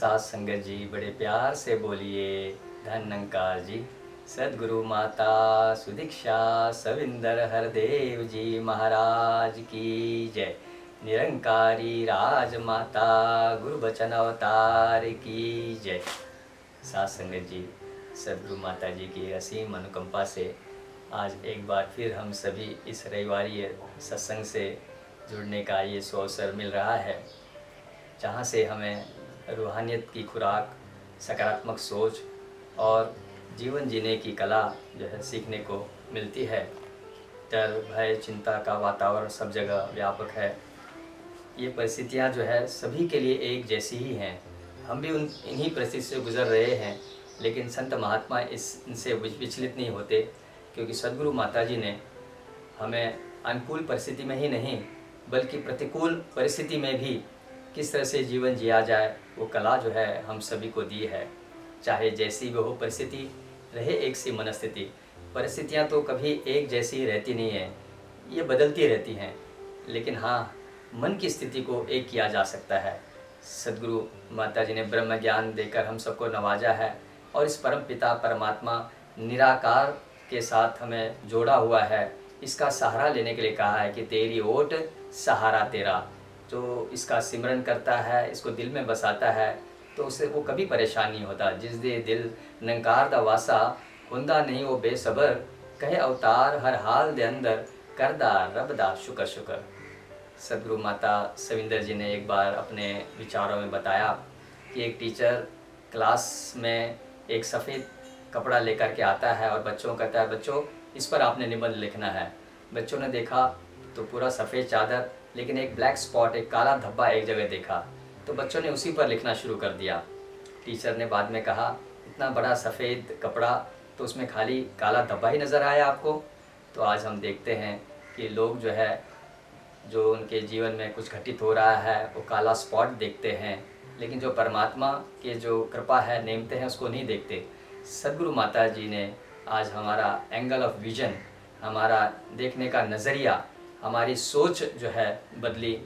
साथ संगत जी बड़े प्यार से बोलिए धन निरंकार जी। सद्गुरु माता सुदीक्षा सविंदर हरदेव जी महाराज की जय। निरंकारी राज माता गुरु बचन अवतार की जय। साथ संगत जी, सद्गुरु माता जी की असीम अनुकंपा से आज एक बार फिर हम सभी इस रविवारी सत्संग से जुड़ने का ये अवसर मिल रहा है, जहाँ से हमें रूहानियत की खुराक, सकारात्मक सोच और जीवन जीने की कला जो है सीखने को मिलती है। डर, भय, चिंता का वातावरण सब जगह व्यापक है। ये परिस्थितियाँ जो है सभी के लिए एक जैसी ही हैं। हम भी इन्हीं परिस्थिति से गुजर रहे हैं, लेकिन संत महात्मा इनसे विचलित नहीं होते, क्योंकि सद्गुरु माता जी ने हमें अनुकूल परिस्थिति में ही नहीं बल्कि प्रतिकूल परिस्थिति में भी किस तरह से जीवन जिया जाए वो कला जो है हम सभी को दी है। चाहे जैसी भी हो परिस्थिति, रहे एक सी मनस्थिति। परिस्थितियाँ तो कभी एक जैसी ही रहती नहीं है, ये बदलती रहती हैं, लेकिन हाँ, मन की स्थिति को एक किया जा सकता है। सद्गुरु माता जी ने ब्रह्म ज्ञान देकर हम सबको नवाजा है और इस परम पिता परमात्मा निराकार के साथ हमें जोड़ा हुआ है। इसका सहारा लेने के लिए कहा है कि तेरी ओट सहारा तेरा। जो इसका सिमरन करता है, इसको दिल में बसाता है, तो उससे वो कभी परेशान नहीं होता। जिस दे दिल निरंकार दा वासा हुंदा नहीं वो बेसबर, कहे अवतार हर हाल दे अंदर करदा रब दा शुक्र शुक्र। सद्गुरु माता सविंदर जी ने एक बार अपने विचारों में बताया कि एक टीचर क्लास में एक सफ़ेद कपड़ा लेकर के आता है और बच्चों को कहता है, बच्चों इस पर आपने निबंध लिखना है। बच्चों ने देखा तो पूरा सफ़ेद चादर, लेकिन एक ब्लैक स्पॉट, एक काला धब्बा एक जगह देखा, तो बच्चों ने उसी पर लिखना शुरू कर दिया। टीचर ने बाद में कहा, इतना बड़ा सफ़ेद कपड़ा तो उसमें खाली काला धब्बा ही नज़र आया आपको? तो आज हम देखते हैं कि लोग जो है, जो उनके जीवन में कुछ घटित हो रहा है वो काला स्पॉट देखते हैं, लेकिन जो परमात्मा के जो कृपा है, नेमते हैं, उसको नहीं देखते। सद्गुरु माता जी ने आज हमारा एंगल ऑफ विजन, हमारा देखने का नज़रिया, हमारी सोच जो है बदली,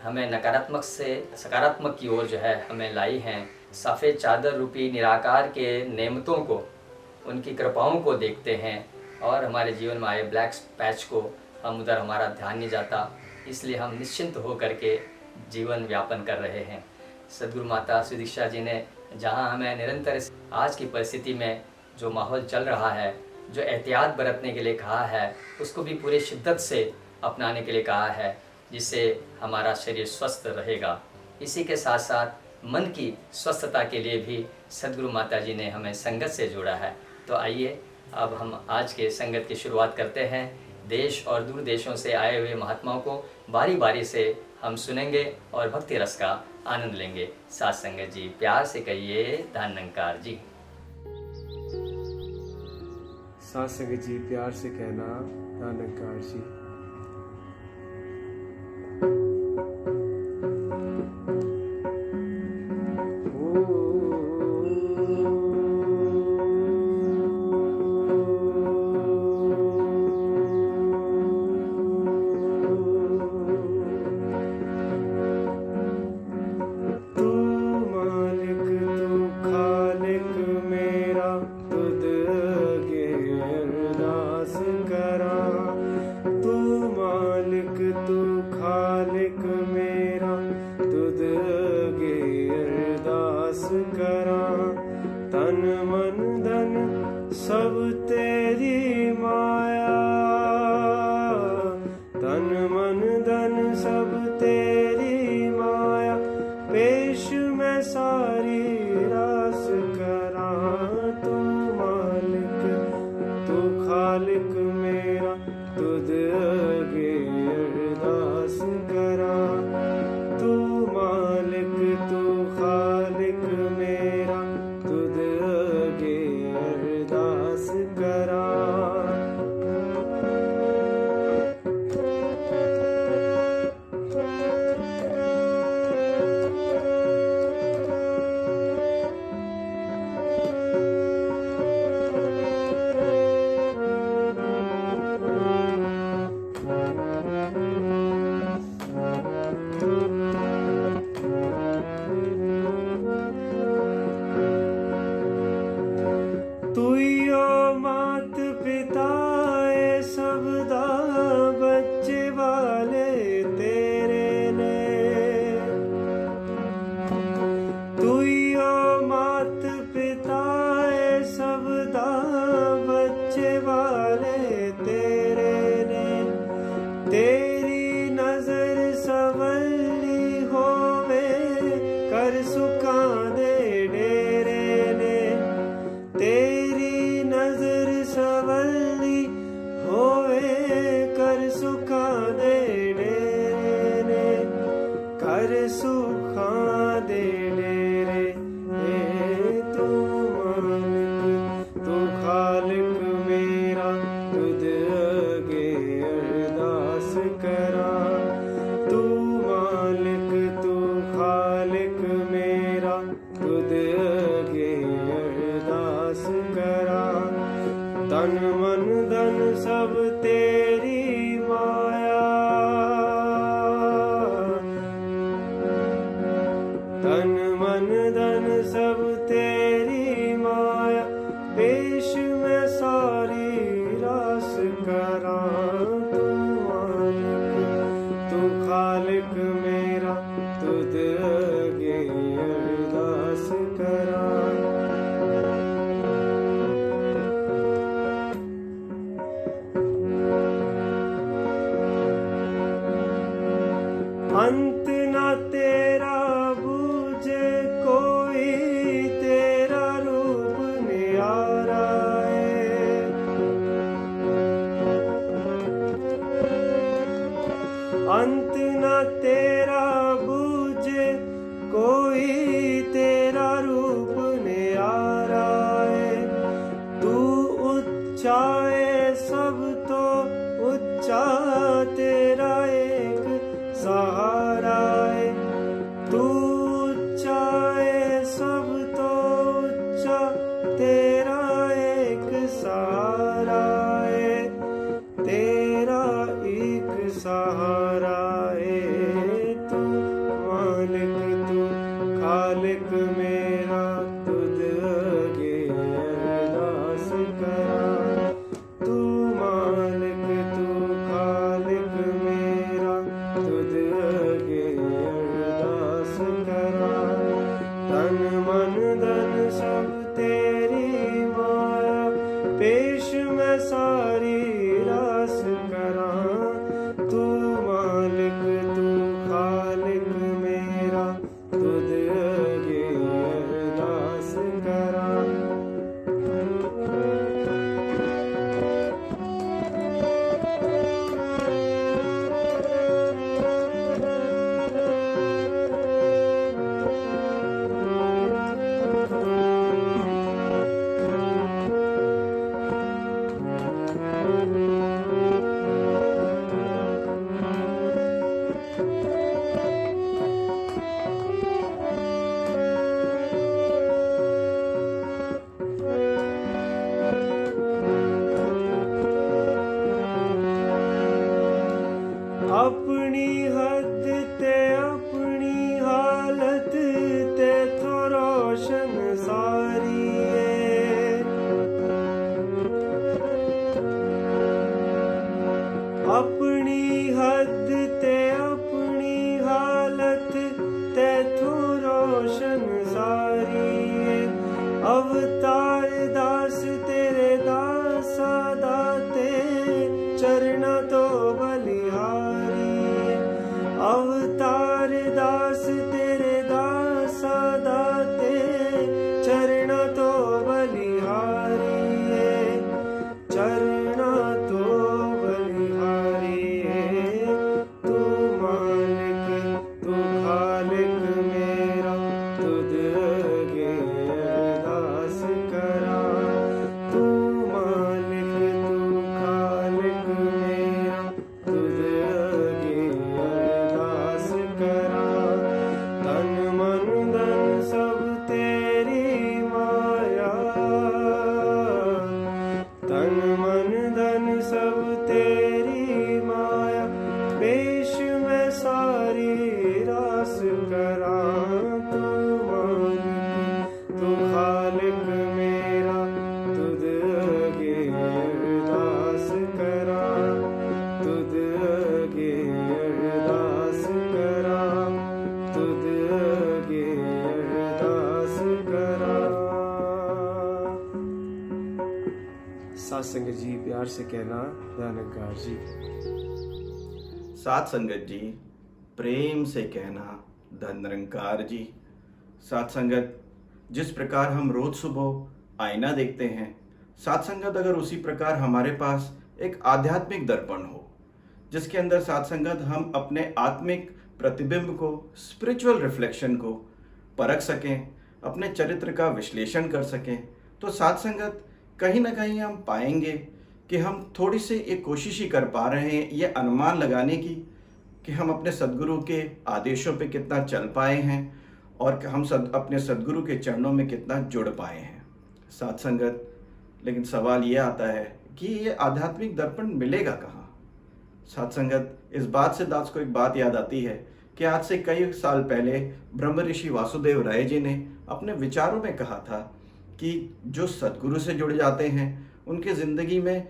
हमें नकारात्मक से सकारात्मक की ओर जो है हमें लाई हैं। सफ़ेद चादर रूपी निराकार के नेमतों को, उनकी कृपाओं को देखते हैं और हमारे जीवन में आए ब्लैक पैच को हम उधर हमारा ध्यान नहीं जाता, इसलिए हम निश्चिंत हो करके जीवन व्यापन कर रहे हैं। सद्गुरु माता सुदीक्षा जी ने जहां हमें निरंतर आज की परिस्थिति में जो माहौल चल रहा है, जो एहतियात बरतने के लिए कहा है, उसको भी पूरे शिद्दत से अपनाने के लिए कहा है, जिससे हमारा शरीर स्वस्थ रहेगा। इसी के साथ साथ मन की स्वस्थता के लिए भी सद्गुरु माता जी ने हमें संगत से जोड़ा है। तो आइए अब हम आज के संगत की शुरुआत करते हैं। देश और दूर देशों से आए हुए महात्माओं को बारी बारी से हम सुनेंगे और भक्ति रस का आनंद लेंगे। साथ संगत जी प्यार से कहिए धन निरंकार जी। साथ संगत जी प्यार से कहना धन निरंकार जी। तन मन धन सब तेरी माया, तन मन धन सब तेरी माया, पेश मैं सारी रास करां। तू मालिक तू खालिक मेरा, तुझ आगे अरदास करां। अंत ना तेरा बूझे कोई, तेरा रूप न्यारा है। अंत ना तेरा बूझे कोई, तेरा रूप न्यारा है। तू ऊंचा है सब तो ऊंचा, तेरा एक सहारा है। तू ऊंचा है सब तो ऊंचा, तेरा एक सहारा है। तेरा एक सहारा है। तू मालिक तू खालिक मेरा, तुझ आगे अरदास करां। तू मालिक तू खालिक मेरा, तुझ आगे अरदास करां। तन मन धन सब तेरी माया, पेश मैं सारी रास करां। तू मालिक तू खालिक मेरा, तुझ आगे अरदास करां। अपनी हद ते अपनी हालत ते तो रोशन सारी है। अपनी हद ते अपनी हालत ते तो रोशन सारी है। अवतार दास तेरे दासा दाते, चरना तो बलिहारी। अवतार दास तेरे दासा दाते, चरना तो बलिहारी है। चरना तो बलिहारी है। तू मालिक तू खालिक मेरा, तुझ आगे अरदास करां। तू मालिक तू खालिक मेरा, तुझ आगे अरदास करां। तन मन धन सब तेरी माया, तन मन धन सब तेरी माया, पेश मैं सारी रास करां। तू मालिक तू खालिक मेरा, तुझ आगे अरदास करां। तुझ आगे अरदास करां। तुझ आगे अरदास करां। सात संगत जी प्यार से कहना, धन्यकार जी। सात संगत जी प्रेम से कहना, धन निरंकार जी। सात संगत, जिस प्रकार हम रोज सुबह आईना देखते हैं, सात संगत अगर उसी प्रकार हमारे पास एक आध्यात्मिक दर्पण हो, जिसके अंदर सात संगत हम अपने आत्मिक प्रतिबिंब को, स्पिरिचुअल रिफ्लेक्शन को परख सकें, अपने चरित्र का विश्लेषण कर सकें, तो सात संगत कहीं ना कहीं हम पाएंगे कि हम थोड़ी सी एक कोशिश ही कर पा रहे हैं ये अनुमान लगाने की कि हम अपने सद्गुरु के आदेशों पे कितना चल पाए हैं और हम अपने सद्गुरु के चरणों में कितना जुड़ पाए हैं। साथ संगत, लेकिन सवाल ये आता है कि ये आध्यात्मिक दर्पण मिलेगा कहाँ। साथ संगत, इस बात से दास को एक बात याद आती है कि आज से कई साल पहले ब्रह्म ऋषि वासुदेव राय जी ने अपने विचारों में कहा था कि जो सदगुरु से जुड़ जाते हैं उनके ज़िंदगी में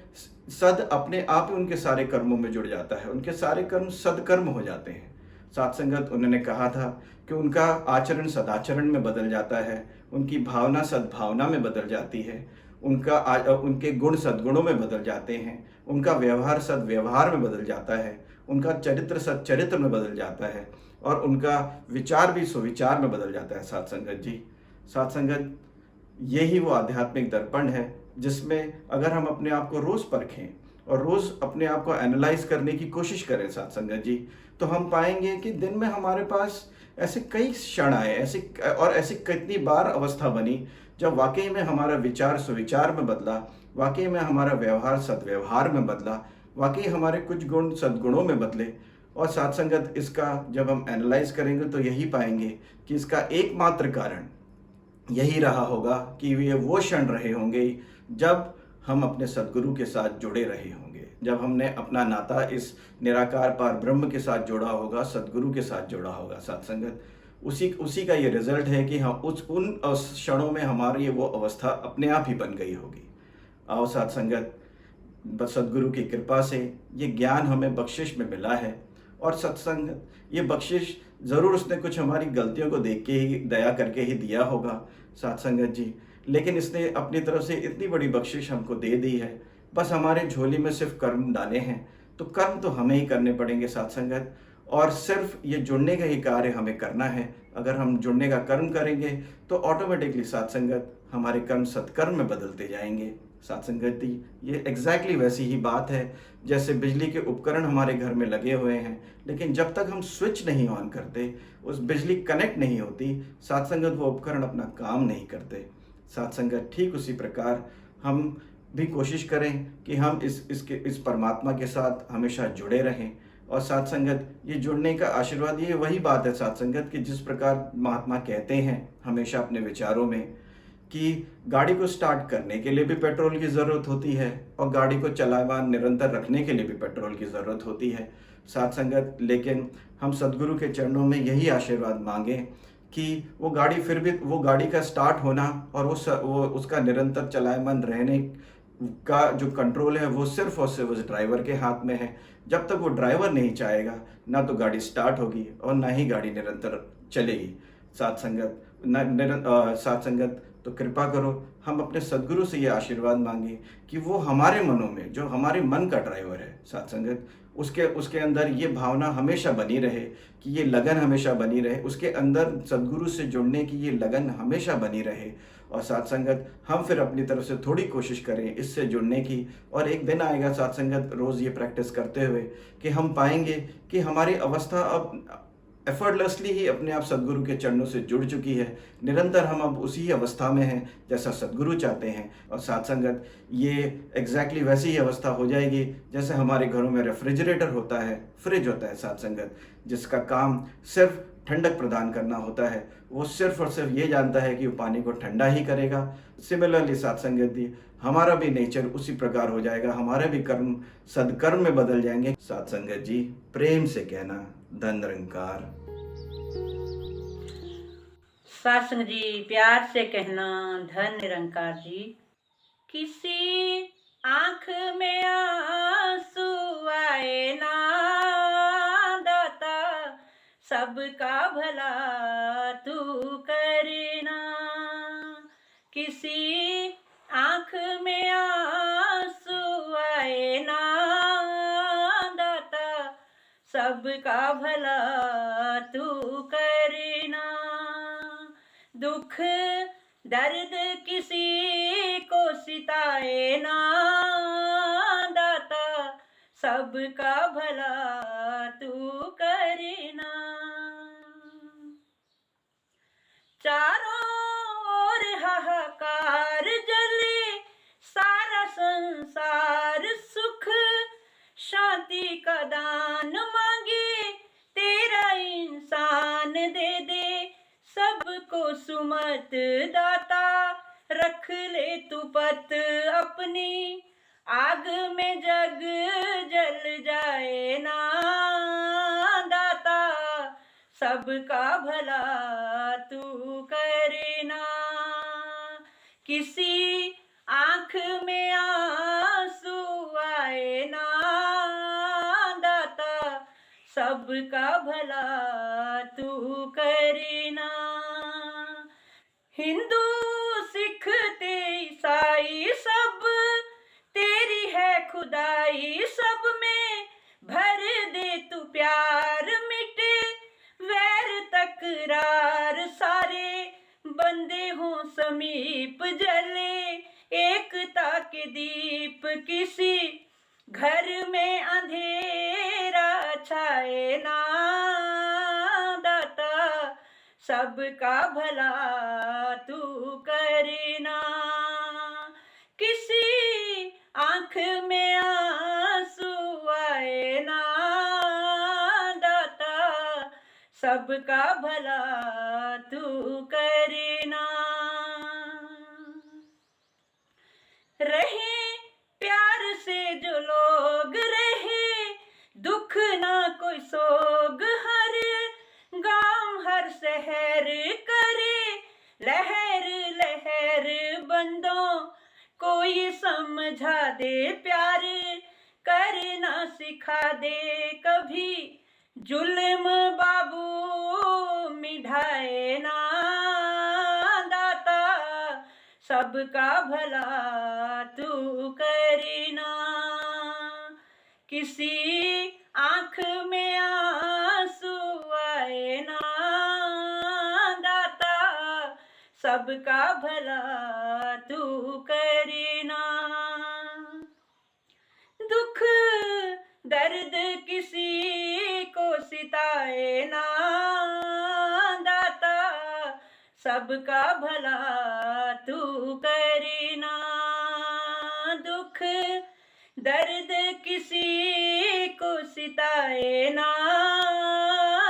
सद अपने आप ही उनके सारे कर्मों में जुड़ जाता है, उनके सारे कर्म सदकर्म हो जाते हैं। साथ संगत, उन्होंने कहा था कि उनका आचरण सदाचरण में बदल जाता है, उनकी भावना सद्भावना में बदल जाती है, उनके गुण सद्गुणों में बदल जाते हैं, उनका व्यवहार सद्व्यवहार में बदल जाता है, उनका चरित्र सच्चरित्र में बदल जाता है और उनका विचार भी सुविचार में बदल जाता है। साथ संगत जी, साथ संगत, यही वो आध्यात्मिक दर्पण है जिसमें अगर हम अपने आप को रोज़ परखें और रोज़ अपने आप को एनालाइज करने की कोशिश करें साथ संगत जी, तो हम पाएंगे कि दिन में हमारे पास ऐसे कई क्षण आए, ऐसी कितनी बार अवस्था बनी जब वाकई में हमारा विचार सुविचार में बदला, वाकई में हमारा व्यवहार सद्व्यवहार में बदला, वाकई हमारे कुछ गुण सद्गुणों में बदले। और साथ संगत, इसका जब हम एनालाइज करेंगे तो यही पाएंगे कि इसका एकमात्र कारण यही रहा होगा कि ये वो क्षण रहे होंगे जब हम अपने सदगुरु के साथ जुड़े रहे होंगे, जब हमने अपना नाता इस निराकार पार ब्रह्म के साथ जोड़ा होगा, सदगुरु के साथ जोड़ा होगा। साथ संगत, उसी का ये रिजल्ट है कि हम उन क्षणों में हमारी वो अवस्था अपने आप ही बन गई होगी। आओ साथ संगत, सदगुरु की कृपा से ये ज्ञान हमें बख्शिश में मिला है और सत्संग, ये बख्शिश ज़रूर उसने कुछ हमारी गलतियों को देख के ही, दया करके ही दिया होगा साथ संगत जी, लेकिन इसने अपनी तरफ से इतनी बड़ी बख्शिश हमको दे दी है। बस हमारे झोली में सिर्फ कर्म डाले हैं, तो कर्म तो हमें ही करने पड़ेंगे साथ संगत, और सिर्फ ये जुड़ने का ही कार्य हमें करना है। अगर हम जुड़ने का कर्म करेंगे तो ऑटोमेटिकली साथ संगत हमारे कर्म सत्कर्म में बदलते जाएंगे। साथ संगत जी, ये एग्जैक्टली वैसी ही बात है जैसे बिजली के उपकरण हमारे घर में लगे हुए हैं, लेकिन जब तक हम स्विच नहीं ऑन करते, उस बिजली कनेक्ट नहीं होती, साथ संगत वो उपकरण अपना काम नहीं करते। साथ संगत, ठीक उसी प्रकार हम भी कोशिश करें कि हम इस परमात्मा के साथ हमेशा जुड़े रहें। और साथ संगत, ये जुड़ने का आशीर्वाद, ये वही बात है साथ संगत कि जिस प्रकार महात्मा कहते हैं हमेशा अपने विचारों में कि गाड़ी को स्टार्ट करने के लिए भी पेट्रोल की ज़रूरत होती है और गाड़ी को चलावान निरंतर रखने के लिए भी पेट्रोल की ज़रूरत होती है साथ संगत। लेकिन हम सदगुरु के चरणों में यही आशीर्वाद मांगें कि वो गाड़ी फिर भी, वो गाड़ी का स्टार्ट होना और वो उसका निरंतर चलायमान रहने का जो कंट्रोल है वो सिर्फ और सिर्फ उस ड्राइवर के हाथ में है। जब तक वो ड्राइवर नहीं चाहेगा, ना तो गाड़ी स्टार्ट होगी और ना ही गाड़ी निरंतर चलेगी। साथ संगत, साथ संगत, तो कृपा करो हम अपने सदगुरु से ये आशीर्वाद मांगे कि वो हमारे मनों में, जो हमारे मन का ड्राइवर है साथ संगत, उसके अंदर ये भावना हमेशा बनी रहे, कि ये लगन हमेशा बनी रहे, उसके अंदर सदगुरु से जुड़ने की ये लगन हमेशा बनी रहे। और साथ संगत, हम फिर अपनी तरफ से थोड़ी कोशिश करें इससे जुड़ने की, और एक दिन आएगा साथ संगत, रोज़ ये प्रैक्टिस करते हुए, कि हम पाएंगे कि हमारी अवस्था अब एफर्टलेसली ही अपने आप सदगुरु के चरणों से जुड़ चुकी है। निरंतर हम अब उसी अवस्था में हैं जैसा सदगुरु चाहते हैं। और साथ संगत, ये एग्जैक्टली वैसी ही अवस्था हो जाएगी जैसे हमारे घरों में रेफ्रिजरेटर होता है, फ्रिज होता है साथ संगत, जिसका काम सिर्फ ठंडक प्रदान करना होता है। वो सिर्फ और सिर्फ ये जानता है कि वो पानी को ठंडा ही करेगा। सिमिलरली साथ संगत जी, हमारा भी नेचर उसी प्रकार हो जाएगा, हमारे भी कर्म सदकर्म में बदल जाएंगे। साथ संगत जी, प्रेम से कहना धन निरंकार। सत्संग जी, प्यार से कहना धन निरंकार जी। किसी आंख में आंसू आए ना दाता, सबका भला तू करना। किसी आंख में आंसू आए ना दाता, सबका भला तू करना। दुख दर्द किसी को सिताए ना दाता, सबका भला तू करना। चारों ओर हाहाकार जले, सारा संसार सुख शांति का दान मांगे, तेरा इंसान दे दे सबको सुमत दाता, रख ले तू पत अपनी, आग में जग जल जाए ना दाता, सबका भला तू करना। किसी आंख में आंसू आए ना दाता, सबका भला तू करना। हिंदू सिख ते ईसाई सब तेरी है खुदाई, सब में भर दे तू प्यार, मिटे वैर तकरार, सारे बंदे हों समीप, जले एकता के दीप। किसी घर में अंधेरा छाए ना दाता, सबका भला तू करना। किसी आंख में आंसू आए ना दाता, सबका भला तू करना। रहे प्यार से जो लोग, रहे दुख ना कोई सोग, हर गांव हर शहर करे लहर लहर, बंदों कोई समझा दे, प्यार करना सिखा दे, कभी जुल्म बाबू मिढ़ाए ना दाता, सबका भला तू करना। किसी आंख में आंसू आए ना दाता, सबका भला तू करना। दुख दर्द किसी को सिताए ना दाता, सबका भला तू करना। दुख दर्द किसी को सिताए ना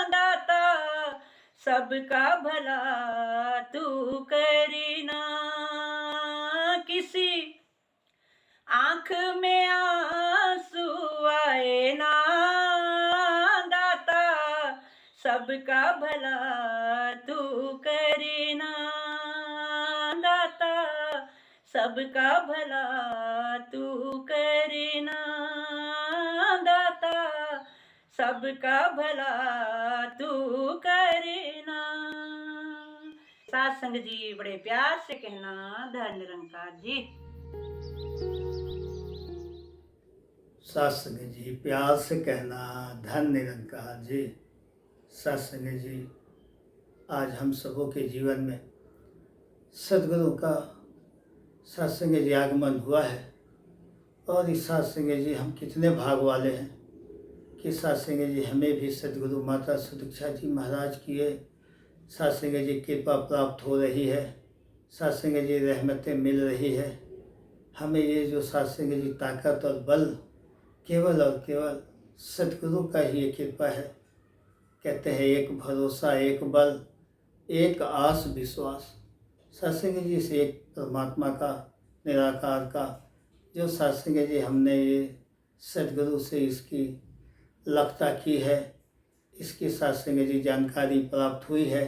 दाता, सबका भला तू करना। किसी आंख में आंसू आए ना दाता, सबका भला तू करना दाता, सबका भला तू करना दाता, सबका भला तू करना। साथ संग जी बड़े प्यार से कहना, धन निरंकार जी। सत्संग जी प्यार से कहना, धन निरंकार जी। सत्संग जी, आज हम सबों के जीवन में सद्गुरु का सत्संग जी आगमन हुआ है, और इस सत्संग जी हम कितने भाग वाले हैं कि सत्संग जी हमें भी सद्गुरु माता सुदीक्षा जी महाराज की सत्संग जी कृपा प्राप्त हो रही है, सत्संग जी रहमतें मिल रही है। हमें ये जो सत्संग जी ताकत और बल केवल और केवल सद्गुरु का ही कृपा है। कहते हैं एक भरोसा, एक बल, एक आस विश्वास। सत्संग जी से एक परमात्मा का, निराकार का जो सत्संग जी हमने ये सद्गुरु से इसकी लखता की है, इसकी सत्संग जी जानकारी प्राप्त हुई है।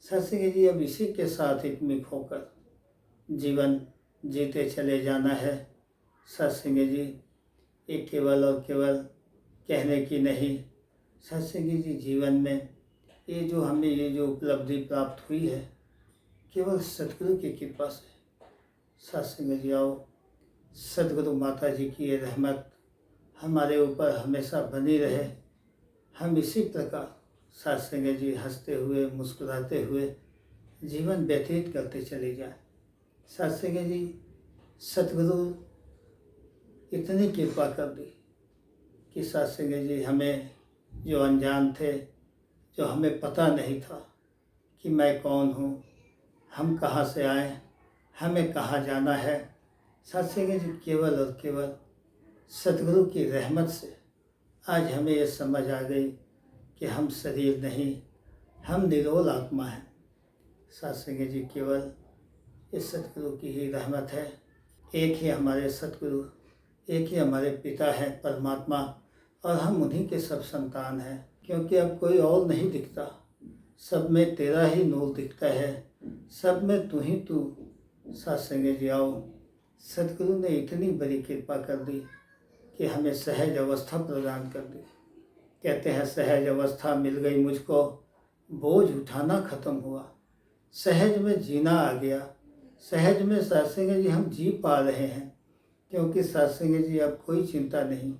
सत्संग जी अब इसी के साथ एकमिक होकर जीवन जीते चले जाना है। सत्संग जी ये केवल और केवल कहने की नहीं, सत्संग जी जीवन में ये जो हमें ये जो उपलब्धि प्राप्त हुई है केवल सद्गुरु की कृपा से। सत्संग जी आओ, सद्गुरु माता जी की ये रहमत हमारे ऊपर हमेशा बनी रहे। हम इसी प्रकार सत्संग जी हंसते हुए मुस्कुराते हुए जीवन व्यतीत करते चले जाएं। सत्संग जी सद्गुरु इतनी कृपा कर दी कि सत्संग जी हमें जो अनजान थे, जो हमें पता नहीं था कि मैं कौन हूँ, हम कहाँ से आए, हमें कहाँ जाना है, सत्संग जी केवल और केवल सद्गुरु की रहमत से आज हमें ये समझ आ गई कि हम शरीर नहीं, हम निरोल आत्मा हैं। सत्संग जी केवल इस सतगुरु की ही रहमत है। एक ही हमारे सतगुरु, एक ही हमारे पिता है परमात्मा, और हम उन्हीं के सब संतान हैं, क्योंकि अब कोई और नहीं दिखता। सब में तेरा ही नूर दिखता है, सब में तू ही तू। सत्संग जी आओ, सतगुरु ने इतनी बड़ी कृपा कर दी कि हमें सहज अवस्था प्रदान कर दी। कहते हैं सहज अवस्था मिल गई मुझको, बोझ उठाना खत्म हुआ, सहज में जीना आ गया। सहज में सत्संग जी हम जी पा रहे हैं, क्योंकि सत्संग जी अब कोई चिंता नहीं,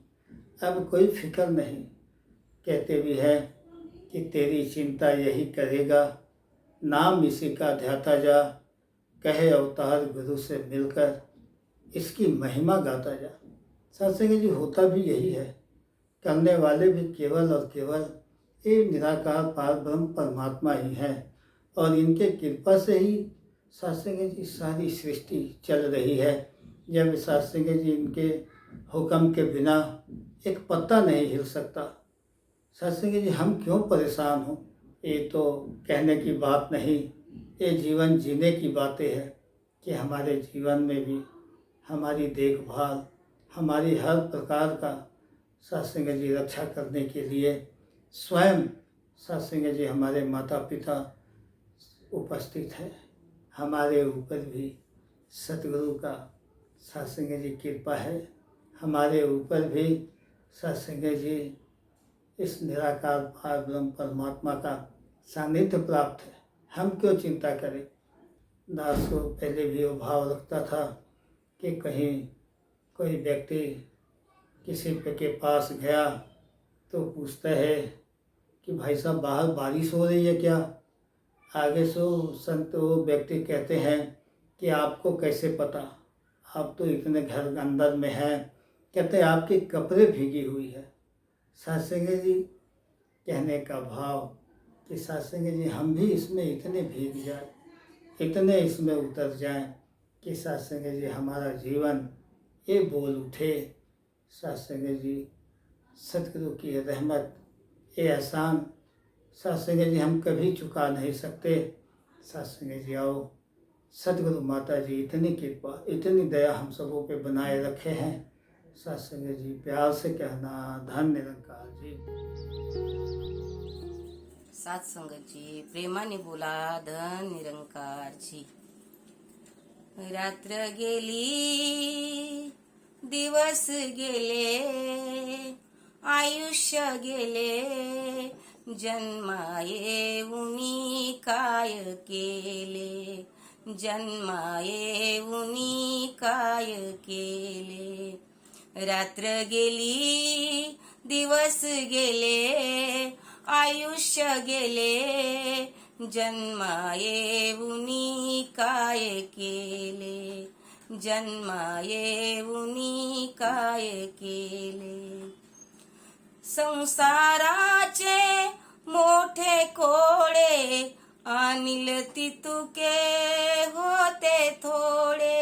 अब कोई फिक्र नहीं। कहते भी हैं कि तेरी चिंता यही करेगा, नाम इसी का ध्याता जा, कहे अवतार गुरु से मिलकर इसकी महिमा गाता जा। सत्संग जी होता भी यही है, करने वाले भी केवल और केवल एक निराकार पार ब्रह्म परमात्मा ही हैं, और इनके कृपा से ही सत्संग जी सारी सृष्टि चल रही है। जब सत्संग जी इनके हुक्म के बिना एक पत्ता नहीं हिल सकता। सत्संग जी हम क्यों परेशान हों, ये तो कहने की बात नहीं, ये जीवन जीने की बातें हैं कि हमारे जीवन में भी हमारी देखभाल, हमारी हर प्रकार का सत्संग जी रक्षा करने के लिए स्वयं सत्संग जी हमारे माता पिता उपस्थित हैं। हमारे ऊपर भी सतगुरु का सत्संग जी कृपा है, हमारे ऊपर भी सत्संग जी इस निराकार पार ब्रह्म परमात्मा का सानिध्य प्राप्त है। हम क्यों चिंता करें। दास को पहले भी वो भाव रखता था कि कहीं कोई व्यक्ति किसी के पास गया तो पूछता है कि भाई साहब बाहर बारिश हो रही है क्या। आगे से संत वो व्यक्ति कहते हैं कि आपको कैसे पता, आप तो इतने घर अंदर में हैं। कहते हैं आपके कपड़े भीगी हुई है। सत्संग जी कहने का भाव कि सत्संग जी हम भी इसमें इतने भीग जाए, इतने इसमें उतर जाएं कि सत्संग जी हमारा जीवन ये बोल उठे। सत्संग जी सतगुरु की रहमत, ये एहसान सत्संग जी हम कभी चुका नहीं सकते। सत्संग जी आओ, सतगुरु माता जी इतनी कृपा, इतनी दया हम सबों पे बनाए रखे हैं। सत्संग जी प्यार से कहना धन निरंकार जी। सत्संगची प्रेमाने बोला धन निरंकार जी। रात्र गेली दिवस गेले आयुष्य गेले जन्माये उनी काय केले जन्माये उनी काय केले। रात्र गेली दिवस गेले आयुष्य गेले जन्माये उनी काय केले जन्माये उनी काय केले। संसाराचे मोठे कोडे अनिल तितुके होते थोडे।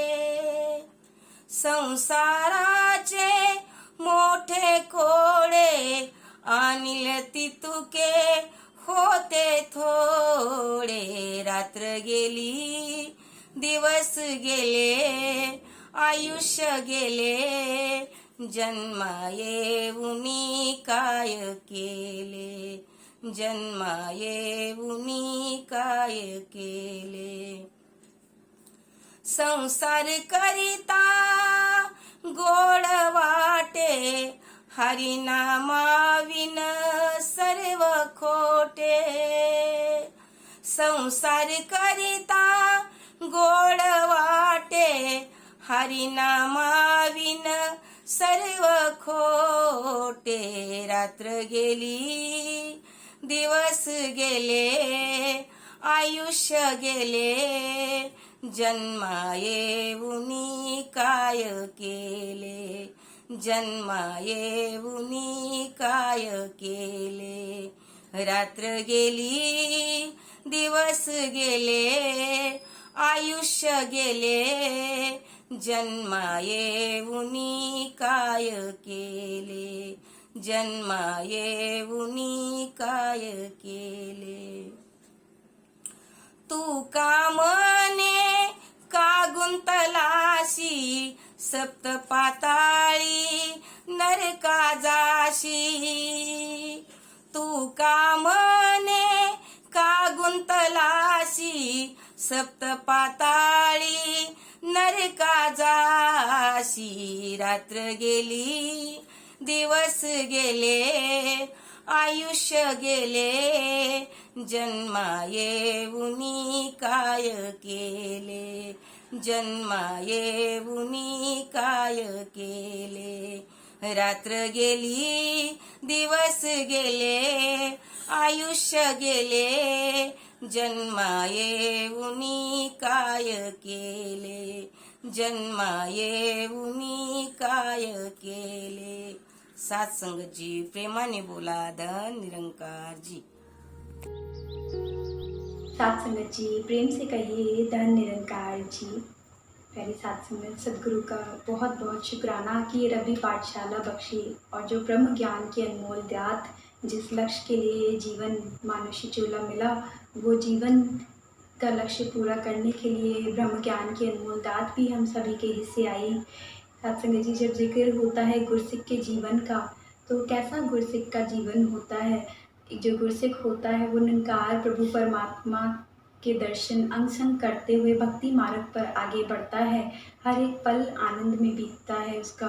संसाराचे मोठे कोडे अनिल तितुके होते थोडे। रात्र गेली दिवस गेले आयुष्य गेले जन्माये उनी काय केले जन्माये उनी काय केले। संसार करिता गोड वाटे हरिनामाविन सर्व खोटे। संसार करिता गोड वाटे हरिनामाविन सर्व खोटे। रात्र गेली दिवस गेले आयुष्य गेले जन्माये उनी काय केले जन्माये उनी काय केले। रात्र गेली दिवस गेले आयुष्य गेले जन्माये उनी काय केले जन्माये उनी काय केले। तू का मने का गुंतलाशी सप्त पाताळी नरका जाशी तू का म्हणे का गुंतलाशी सप्त पाताळी नरका जाशी रात्र गेली दिवस गेले आयुष्य गेले जन्मा येऊनी काय केले जन्मा येऊनी काय केले रात्र गेली दिवस गेले आयुष्य गेले जन्मा येऊनी काय केले जन्मा येऊनी काय केले। सात्संगत जी प्रेमाने बोला धन निरंकार जी। सात्संगत जी प्रेम से कहिए धन निरंकार जी। प्यारी सात्संगत, सदगुरु का बहुत बहुत शुक्राना कि ये रबी पाठशाला बख्शी और जो ब्रह्म ज्ञान की अनमोल दात, जिस लक्ष्य के लिए जीवन मानुषी चूल्हा मिला, वो जीवन का लक्ष्य पूरा करने के लिए ब्रह्म ज्ञान की अनमोल दात भी हम सभी के हिस्से आई। सत्संग जी, जब जिक्र होता है गुरसिक के जीवन का, तो कैसा गुरसिक का जीवन होता है। जो गुरसिक होता है वो निरंकार प्रभु परमात्मा के दर्शन अंग संग करते हुए भक्ति मार्ग पर आगे बढ़ता है। हर एक पल आनंद में बीतता है उसका।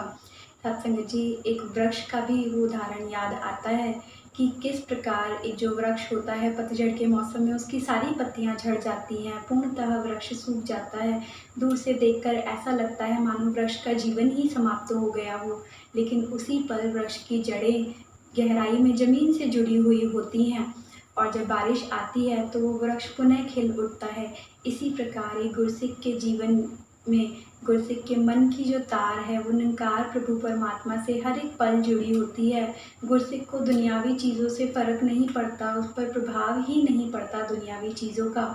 सत्संग जी, एक वृक्ष का भी वो उदाहरण याद आता है कि किस प्रकार एक जो वृक्ष होता है पतझड़ के मौसम में उसकी सारी पत्तियां झड़ जाती हैं, पूर्णतः वृक्ष सूख जाता है। दूर से देखकर ऐसा लगता है मानो वृक्ष का जीवन ही समाप्त हो गया हो, लेकिन उसी पर वृक्ष की जड़ें गहराई में ज़मीन से जुड़ी हुई होती हैं और जब बारिश आती है तो वो वृक्ष पुनः खिल उठता है। इसी प्रकार एक गुरसिक के जीवन में, गुरसिक के मन की जो तार है वो निरंकार प्रभु परमात्मा से हर एक पल जुड़ी होती है। गुरसिक को दुनियावी चीज़ों से फ़र्क नहीं पड़ता, उस पर प्रभाव ही नहीं पड़ता दुनियावी चीज़ों का।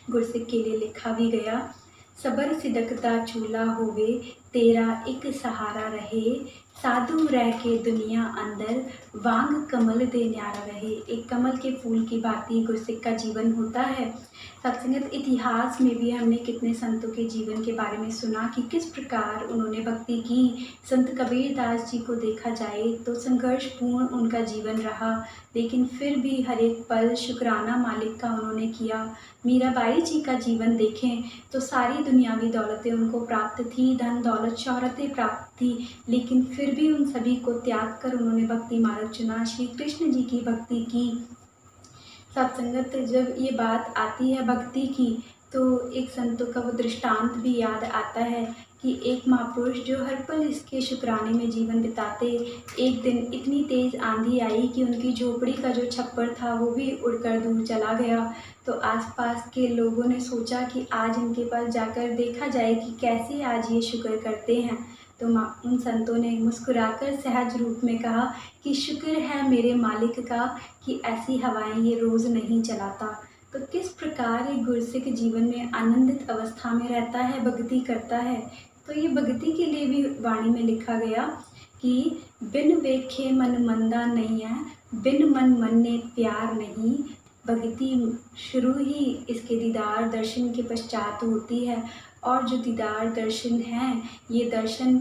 गुरसिक के लिए लिखा भी गया, सबर सिदकता चूल्हा होवे तेरा एक सहारा रहे, साधु रह के दुनिया अंदर वांग कमल दे न्यारा रहे। एक कमल के फूल की भांति गुरसिक का जीवन होता है। सत्संगत, इतिहास में भी हमने कितने संतों के जीवन के बारे में सुना कि किस प्रकार उन्होंने भक्ति की। संत कबीरदास जी को देखा जाए तो संघर्षपूर्ण उनका जीवन रहा, लेकिन फिर भी हर एक पल शुक्राना मालिक का उन्होंने किया। मीराबाई जी का जीवन देखें तो सारी दुनियावी दौलतें उनको प्राप्त थी, धन दौलत शौहरतें प्राप्त थी, लेकिन फिर भी उन सभी को त्याग कर उन्होंने भक्ति मार्ग चुना, श्री कृष्ण जी की भक्ति की। सत्संगत, जब ये बात आती है भक्ति की तो एक संतों का वो दृष्टांत भी याद आता है कि एक महापुरुष जो हर पल इसके शुक्राने में जीवन बिताते, एक दिन इतनी तेज़ आंधी आई कि उनकी झोपड़ी का जो छप्पर था वो भी उड़कर दूर चला गया। तो आसपास के लोगों ने सोचा कि आज इनके पास जाकर देखा जाए कि कैसे आज ये शुक्र करते हैं। तो उन संतों ने मुस्कुराकर सहज रूप में कहा कि शुक्र है मेरे मालिक का कि ऐसी हवाएं ये रोज़ नहीं चलाता। तो किस प्रकार एक गुरसिक जीवन में आनंदित अवस्था में रहता है, भक्ति करता है। तो ये भक्ति के लिए भी वाणी में लिखा गया कि बिन वेखे मन मंदा नहीं है, बिन मन मन्ने प्यार नहीं। भक्ति शुरू ही इसके दीदार दर्शन के पश्चात होती है, और जो दीदार दर्शन हैं ये दर्शन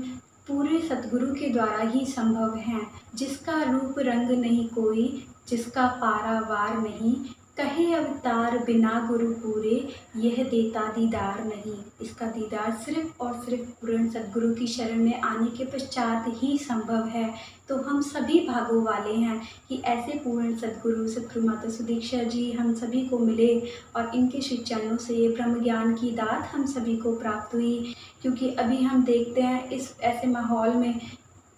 पूरे सतगुरु के द्वारा ही संभव हैं। जिसका रूप रंग नहीं कोई, जिसका पारावार नहीं, कहे अवतार बिना गुरु पूरे, यह देता दीदार नहीं। इसका दीदार सिर्फ और सिर्फ पूर्ण सतगुरु की शरण में आने के पश्चात ही संभव है। तो हम सभी भागों वाले हैं कि ऐसे पूर्ण सतगुरु सतगुरु माता सुदीक्षा जी हम सभी को मिले और इनके श्री चरणों से ये ब्रह्म ज्ञान की दात हम सभी को प्राप्त हुई। क्योंकि अभी हम देखते हैं इस ऐसे माहौल में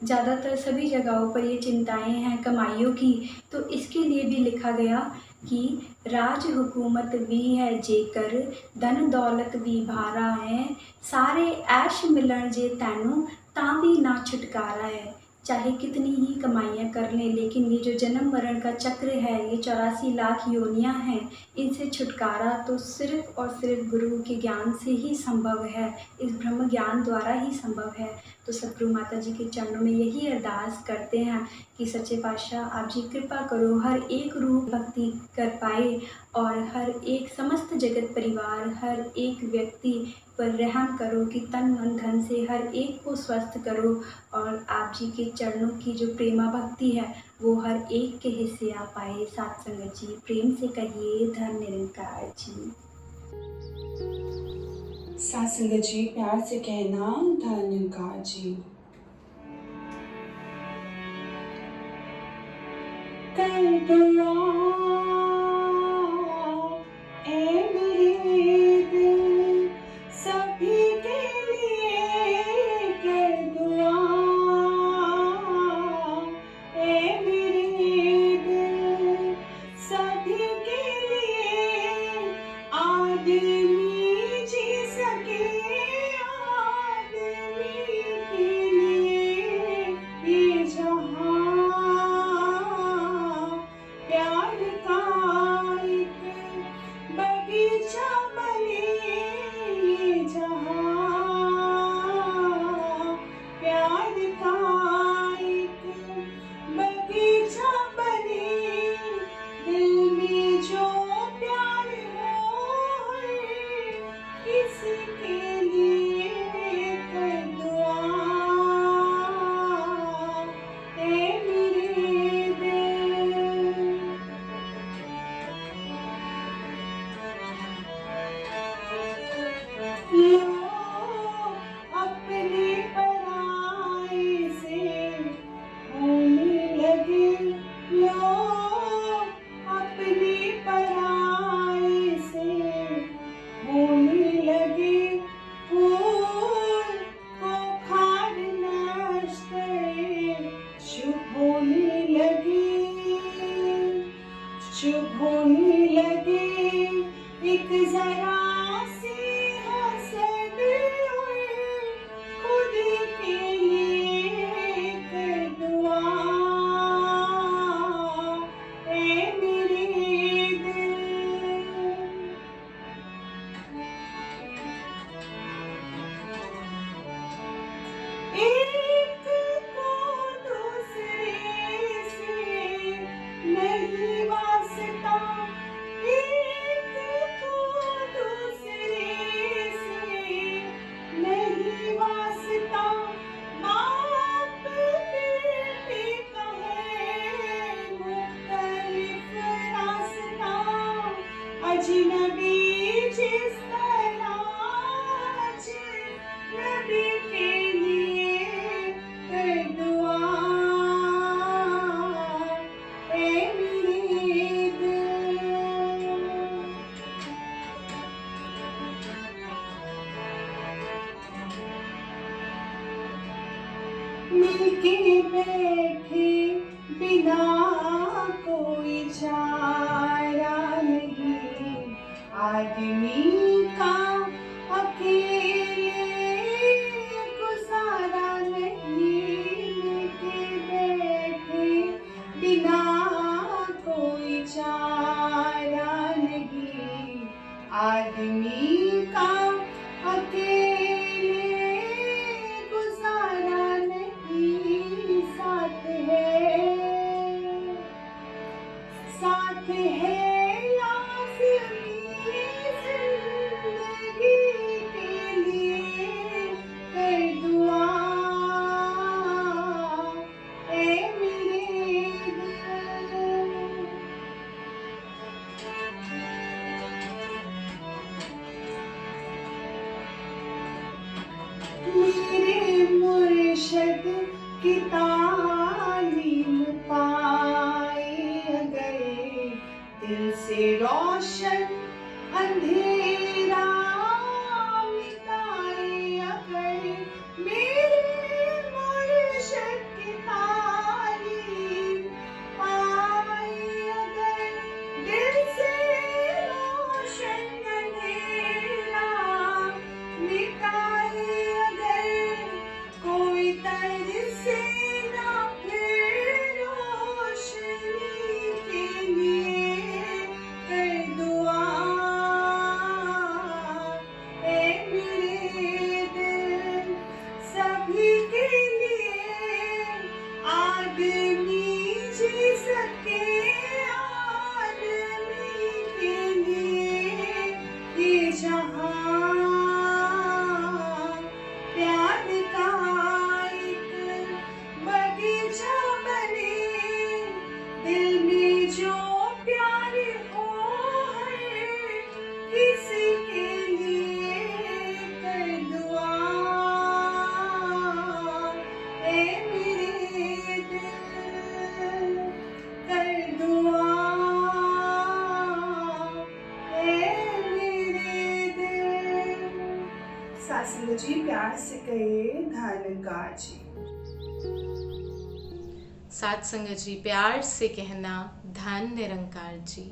ज़्यादातर सभी जगहों पर ये चिंताएं हैं कमाइयों की। तो इसके लिए भी लिखा गया कि राज हुकूमत भी है जेकर, धन दौलत भी भारा है, सारे ऐश मिलन जे तैनू तां भी ना छुटकारा है। चाहे कितनी ही कमाइयाँ कर लें, लेकिन ये जो जन्म मरण का चक्र है, ये 84 लाख योनियाँ हैं, इनसे छुटकारा तो सिर्फ और सिर्फ गुरु के ज्ञान से ही संभव है, इस ब्रह्म ज्ञान द्वारा ही संभव है। तो सतगुरु माता जी के चरणों में यही अरदास करते हैं कि सच्चे पातशाह आप जी कृपा करो, हर एक रूह भक्ति कर पाए और हर एक समस्त जगत परिवार, हर एक व्यक्ति पर रहम करो कि तन मन धन से हर एक को स्वस्थ करो और आप जी के चरणों की जो प्रेमा भक्ति है वो हर एक के हिस्से आ पाए। साथ संगत जी प्रेम से कहिए धन निरंकार जी। साथ संगत जी प्यार से कहना धन निरंकार जी। कर दुआ ए मेरे दिल सभी के लिए, कर दुआ ए मेरे दिल सभी के लिए। आदमी जी सके आदमी के लिए, ये जहां प्यार का एक बगीचा बने, ये जहां प्यार का एक बगीचा बने। दिल में जो प्यार हो किसी के लिए, कर दुआ ए मेरे दिल। लो अपने पराए से होने लगे, लो अपने पराए से होने लगे। फूल को खार नष्ट चुप होने लगे, चुप होने लगे। एक जरा सी हसद हुई खुद के लिए, कर दुआ ए मेरे दिल। एक को दूसरे से नहीं वास्ता, एक को दूसरे से नहीं वास्ता। बाप बेटे का है मुख्तलिफ रास्ता, अजनबी जिस तरह अजनबी के लिए, कर दुआ ए मेरे दिल। मिलके बैठे बिना कोई चारा नहीं, आदमी का अकेले गुजारा नहीं। मिलके बैठे बिना कोई चारा नहीं, आदमी का अकेले गुजारा नहीं। साथ है लाज़मी जिंदगी के लिए, कर दुआ ए मेरे दिल। मेरे मुर्शिद की तालीम पाए अगर, दिल से रोशन अंधेरा मिटाए अगर। मेरे मुर्शिद की तालीम पाए अगर, दिल से रोशन अंधेरा मिटाए अगर। कोई तरसे ना फिर रोशनी के लिए, कर दुआ अग्नि जी सके आदमी के लिए ये जहां प्यार का एक बगीचा बने, दिल में जो प्यार हो है किसी के लिए कर दुआ, ए मेरे दिल कर दुआ, ए मेरे दिल। सासंग जी प्यार से कहे धन्यकार जी। साथ संगत जी प्यार से कहना धन निरंकार जी।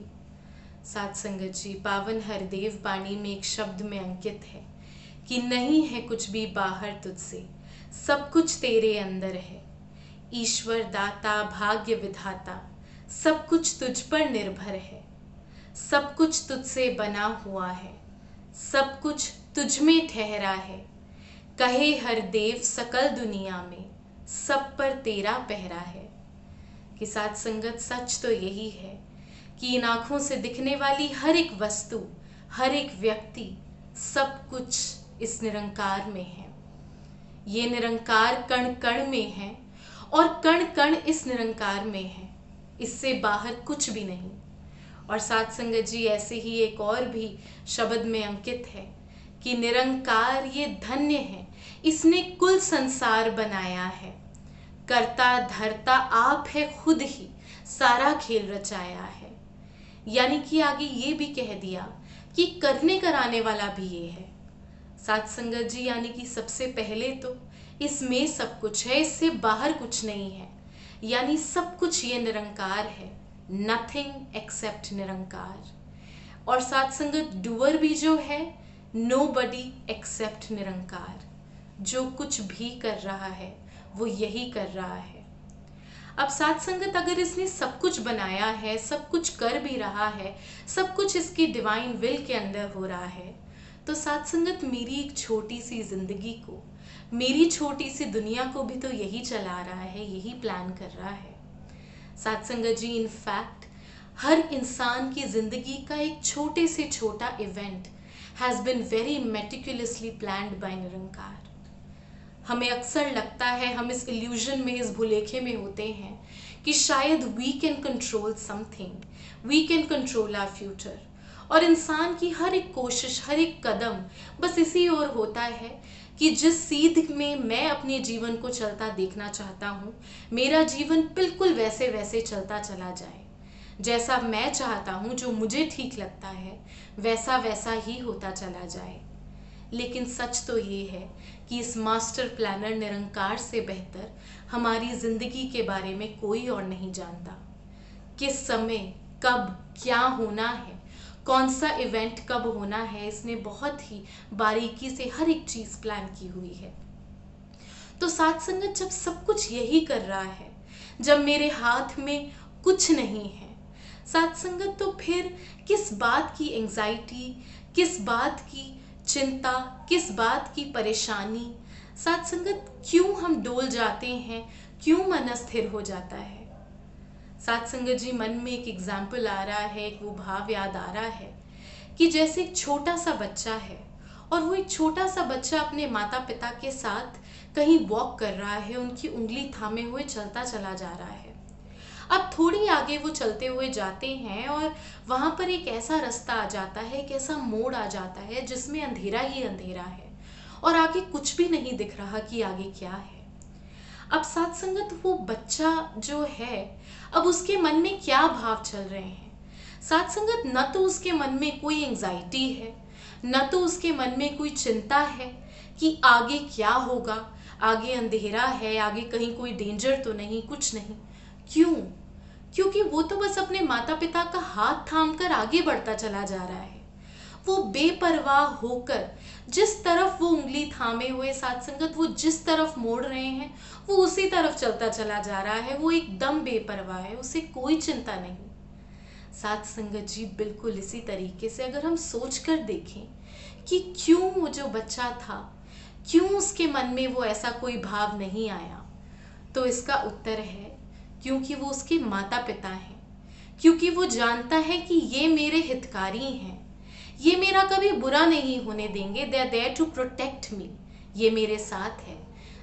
साथ संगत जी पावन हरदेव बाणी में एक शब्द में अंकित है कि नहीं है कुछ भी बाहर तुझसे, सब कुछ तेरे अंदर है। ईश्वर दाता भाग्य विधाता सब कुछ तुझ पर निर्भर है, सब कुछ तुझसे बना हुआ है, सब कुछ तुझ में ठहरा है। कहे हर देव सकल दुनिया में सब पर तेरा पहरा है। कि साथ संगत सच तो यही है कि इन आँखों से दिखने वाली हर एक वस्तु, हर एक व्यक्ति, सब कुछ इस निरंकार में है। ये निरंकार कण कण में है और कण कण इस निरंकार में है, इससे बाहर कुछ भी नहीं। और साथ संगत जी ऐसे ही एक और भी शब्द में अंकित है कि निरंकार ये धन्य है, इसने कुल संसार बनाया है। करता धरता आप है खुद ही, सारा खेल रचाया है। यानी कि आगे ये भी कह दिया कि करने कराने वाला भी ये है। साथ संगत जी यानी कि सबसे पहले तो इसमें सब कुछ है, इससे बाहर कुछ नहीं है। यानी सब कुछ ये निरंकार है, नथिंग एक्सेप्ट निरंकार। और साथ संगत डूअर भी जो है नोबडी एक्सेप्ट निरंकार। जो कुछ भी कर रहा है वो यही कर रहा है। अब साथ संगत अगर इसने सब कुछ बनाया है, सब कुछ कर भी रहा है, सब कुछ इसकी डिवाइन विल के अंदर हो रहा है, तो साथ संगत मेरी एक छोटी सी जिंदगी को, मेरी छोटी सी दुनिया को भी तो यही चला रहा है, यही प्लान कर रहा है। साथ संगत जी इनफैक्ट हर इंसान की जिंदगी का एक छोटे से छोटा event has been very meticulously planned by Nirankar. हमें अक्सर लगता है, हम इस इल्यूजन में, इस भुलेखे में होते हैं कि शायद we can control something, we can control our future. और इंसान की हर एक कोशिश, हर एक कदम बस इसी ओर होता है कि जिस सीध में मैं अपने जीवन को चलता देखना चाहता हूँ, मेरा जीवन बिल्कुल वैसे वैसे चलता चला जाए। जैसा मैं चाहता हूँ, जो मुझे ठीक लगता है, वैसा वैसा ही होता चला जाए। लेकिन सच तो ये है कि इस मास्टर प्लानर निरंकार से बेहतर हमारी जिंदगी के बारे में कोई और नहीं जानता। किस समय कब क्या होना है, कौन सा इवेंट कब होना है, इसने बहुत ही बारीकी से हर एक चीज प्लान की हुई है। तो साथ संगत जब सब कुछ यही कर रहा है, जब मेरे हाथ में कुछ नहीं है साथ संगत, तो फिर किस बात की एंजाइटी, किस बात की चिंता, किस बात की परेशानी। साथ संगत क्यों हम डोल जाते हैं, क्यों मन अस्थिर हो जाता है। साथ संगत जी मन में एक एग्जाम्पल आ रहा है, एक वो भाव याद आ रहा है कि जैसे एक छोटा सा बच्चा है और वो एक छोटा सा बच्चा अपने माता पिता के साथ कहीं वॉक कर रहा है, उनकी उंगली थामे हुए चलता चला जा रहा है। अब थोड़ी आगे वो चलते हुए जाते हैं और वहां पर एक ऐसा रास्ता आ जाता है, एक ऐसा मोड़ आ जाता है जिसमें अंधेरा ही अंधेरा है और आगे कुछ भी नहीं दिख रहा कि आगे क्या है। अब साथ संगत वो बच्चा जो है, अब उसके मन में क्या भाव चल रहे हैं। साथ संगत न तो उसके मन में कोई एंजाइटी है, न तो उसके मन में कोई चिंता है कि आगे क्या होगा, आगे अंधेरा है, आगे कहीं कोई डेंजर तो नहीं, कुछ नहीं। क्यों? क्योंकि वो तो बस अपने माता पिता का हाथ थाम कर आगे बढ़ता चला जा रहा है। वो बेपरवाह होकर जिस तरफ वो उंगली थामे हुए साथ संगत, वो जिस तरफ मोड़ रहे हैं, वो उसी तरफ चलता चला जा रहा है। वो एकदम बेपरवाह है, उसे कोई चिंता नहीं। साथ संगत जी बिल्कुल इसी तरीके से अगर हम सोच कर देखें कि क्यों वो जो बच्चा था, क्यों उसके मन में वो ऐसा कोई भाव नहीं आया, तो इसका उत्तर है क्योंकि वो उसके माता पिता हैं, क्योंकि वो जानता है कि ये मेरे हितकारी हैं, ये मेरा कभी बुरा नहीं होने देंगे, they are there to protect me, ये मेरे साथ है।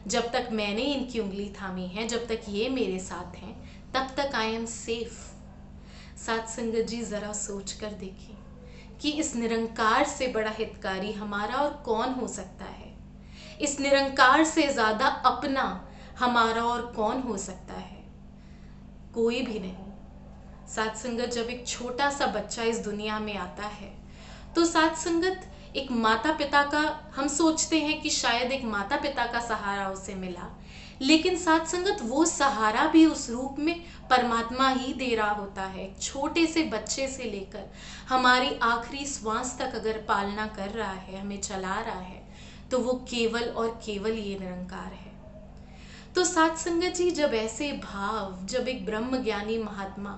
जब तक मैंने इनकी उंगली थामी है, जब तक ये मेरे साथ हैं, तब तक आई एम सेफ। साथ संगत जी, जरा सोच कर देखें कि इस निरंकार से बड़ा हितकारी हमारा और कौन हो सकता है। इस निरंकार से ज्यादा अपना हमारा और कौन हो सकता है? कोई भी नहीं। साथ संगत, जब एक छोटा सा बच्चा इस दुनिया में आता है तो साथ संगत एक माता पिता का, हम सोचते हैं कि शायद एक माता पिता का सहारा उसे मिला, लेकिन साथ संगत वो सहारा भी उस रूप में परमात्मा ही दे रहा होता है। एक छोटे से बच्चे से लेकर हमारी आखिरी श्वास तक अगर पालना कर रहा है, हमें चला रहा है, तो वो केवल और केवल ये निरंकार है। तो साथ संगत जी, जब ऐसे भाव, जब एक ब्रह्म ज्ञानी महात्मा,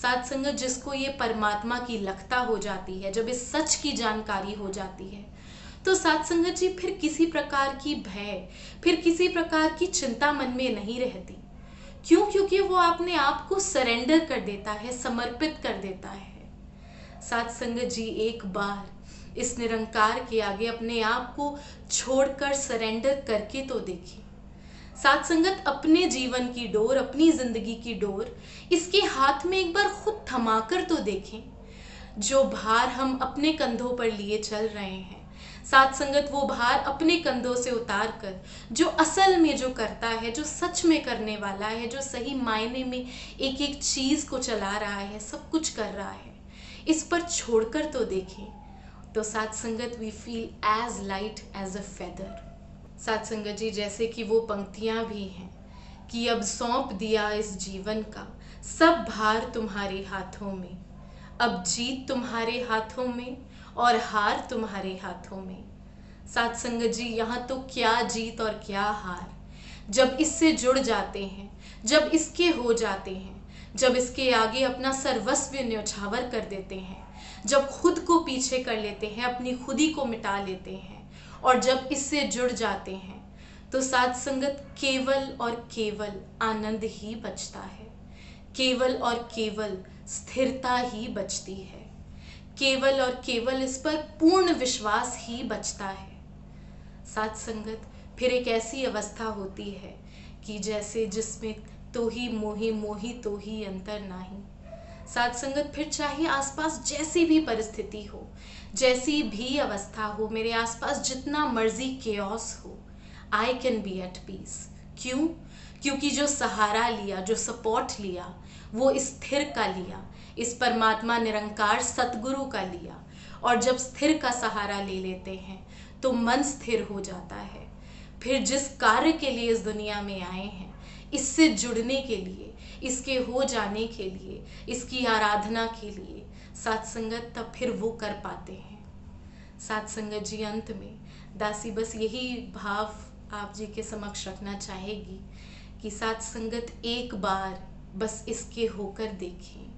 साथ संगत जिसको ये परमात्मा की लखता हो जाती है, जब इस सच की जानकारी हो जाती है, तो साथ संगत जी फिर किसी प्रकार की भय, फिर किसी प्रकार की चिंता मन में नहीं रहती। क्यों? क्योंकि वो अपने आप को सरेंडर कर देता है, समर्पित कर देता है। साथ संगत जी, एक बार इस निरंकार के आगे अपने आप को छोड़कर सरेंडर करके तो देखें। साथ संगत, अपने जीवन की डोर, अपनी जिंदगी की डोर इसके हाथ में एक बार खुद थमाकर तो देखें। जो भार हम अपने कंधों पर लिए चल रहे हैं, साथ संगत वो भार अपने कंधों से उतार कर जो असल में जो करता है, जो सच में करने वाला है, जो सही मायने में एक एक चीज को चला रहा है, सब कुछ कर रहा है, इस पर छोड़कर तो देखें। तो साथ संगत, we feel as light as a feather. साथ संगत जी, जैसे कि वो पंक्तियां भी हैं कि अब सौंप दिया इस जीवन का सब भार तुम्हारे हाथों में, अब जीत तुम्हारे हाथों में और हार तुम्हारे हाथों में। साथ संगत जी, यहाँ तो क्या जीत और क्या हार, जब इससे जुड़ जाते हैं, जब इसके हो जाते हैं, जब इसके आगे अपना सर्वस्व न्यौछावर कर देते हैं, जब खुद को पीछे कर लेते हैं, अपनी खुदी को मिटा लेते हैं, और जब इससे जुड़ जाते हैं, तो साथ संगत केवल और केवल आनंद ही बचता है, केवल और केवल स्थिरता ही बचती है, केवल और केवल इस पर पूर्ण विश्वास ही बचता है। साथ संगत, फिर एक ऐसी अवस्था होती है कि जैसे जिसमें तो ही मोही, मोही तो ही अंतर नाही। साथ संगत, फिर चाहे आसपास जैसी भी परिस्थिति हो, जैसी भी अवस्था हो, मेरे आसपास जितना मर्जी केओस हो, I can be at peace. क्यों? क्योंकि जो सहारा लिया, जो सपोर्ट लिया, वो स्थिर का लिया, इस परमात्मा निरंकार सतगुरु का लिया। और जब स्थिर का सहारा ले लेते हैं तो मन स्थिर हो जाता है। फिर जिस कार्य के लिए इस दुनिया में आए हैं, इससे जुड़ने के लिए, इसके हो जाने के लिए, इसकी आराधना के लिए, साथ संगत, तब फिर वो कर पाते हैं। साथ संगत जी, अंत में दासी बस यही भाव आप जी के समक्ष रखना चाहेगी कि साथ संगत, एक बार बस इसके होकर देखें,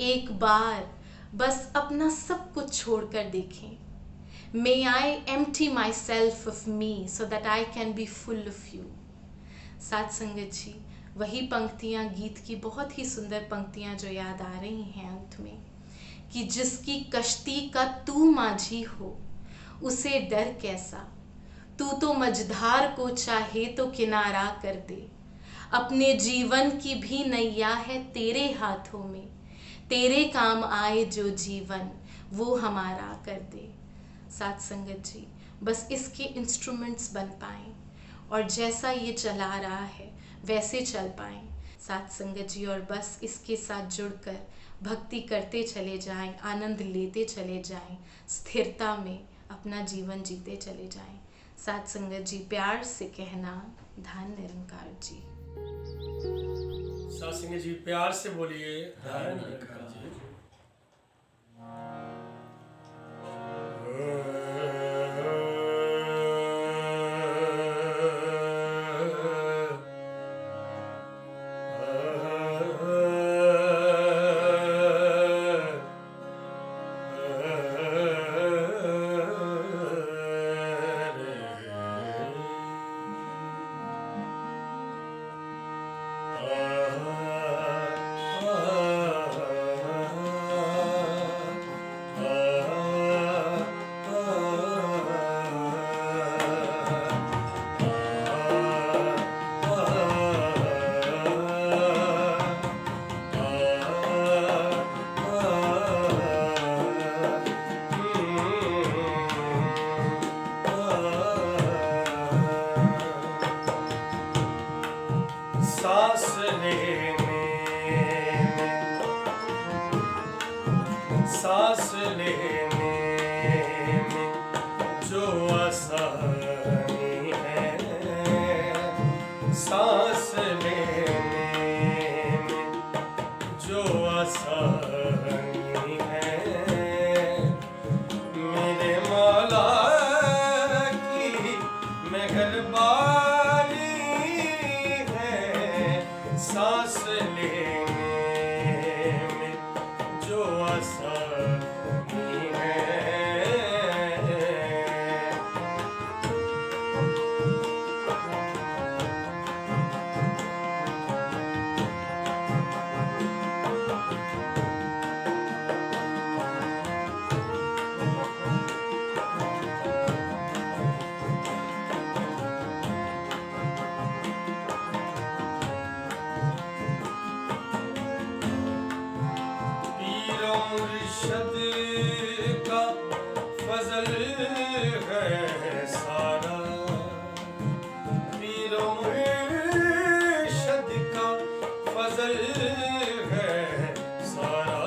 एक बार बस अपना सब कुछ छोड़कर देखें। May I empty myself of me so that I can be full of you। साथ संगत जी, वही पंक्तियां, गीत की बहुत ही सुंदर पंक्तियां जो याद आ रही हैं अंत में, कि जिसकी कश्ती का तू माझी हो, उसे डर कैसा, तू तो मझधार को चाहे तो किनारा कर दे, अपने जीवन की भी नैया है तेरे हाथों में, तेरे काम आए जो जीवन वो हमारा कर दे। साथ संगत जी, बस इसके इंस्ट्रूमेंट्स बन पाएं और जैसा ये चला रहा है वैसे चल पाएं साथ संगत जी, और बस इसके साथ जुड़कर भक्ति करते चले जाएं, आनंद लेते चले जाएं, स्थिरता में अपना जीवन जीते चले जाएं। साथ संगत जी, प्यार से कहना, धन निरंकार जी। साथ संगत जी, प्यार से बोलिए, धन निरंकार जी। सांस लेने में, सांस लेने में जो आसानी है, सांस लेने में जो आसानी है, मेरे मौला की मेहरबानी है, सांस लेने में जो आसानी है। पीरो मुर्शद का फजल है सारा, पीरो मुर्शद का फजल है सारा,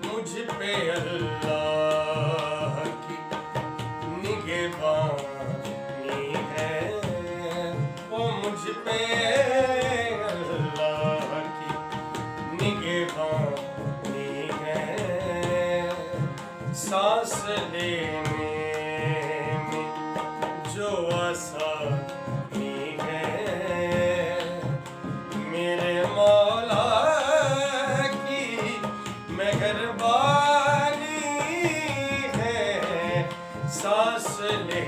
मुझ पे अल्लाह की निगहबानी है, ओ मुझ पे अल्लाह की निगहबानी है, सांस लेने में जो आसानी है, मेरे मौला की मेहरबानी है, सांस लेने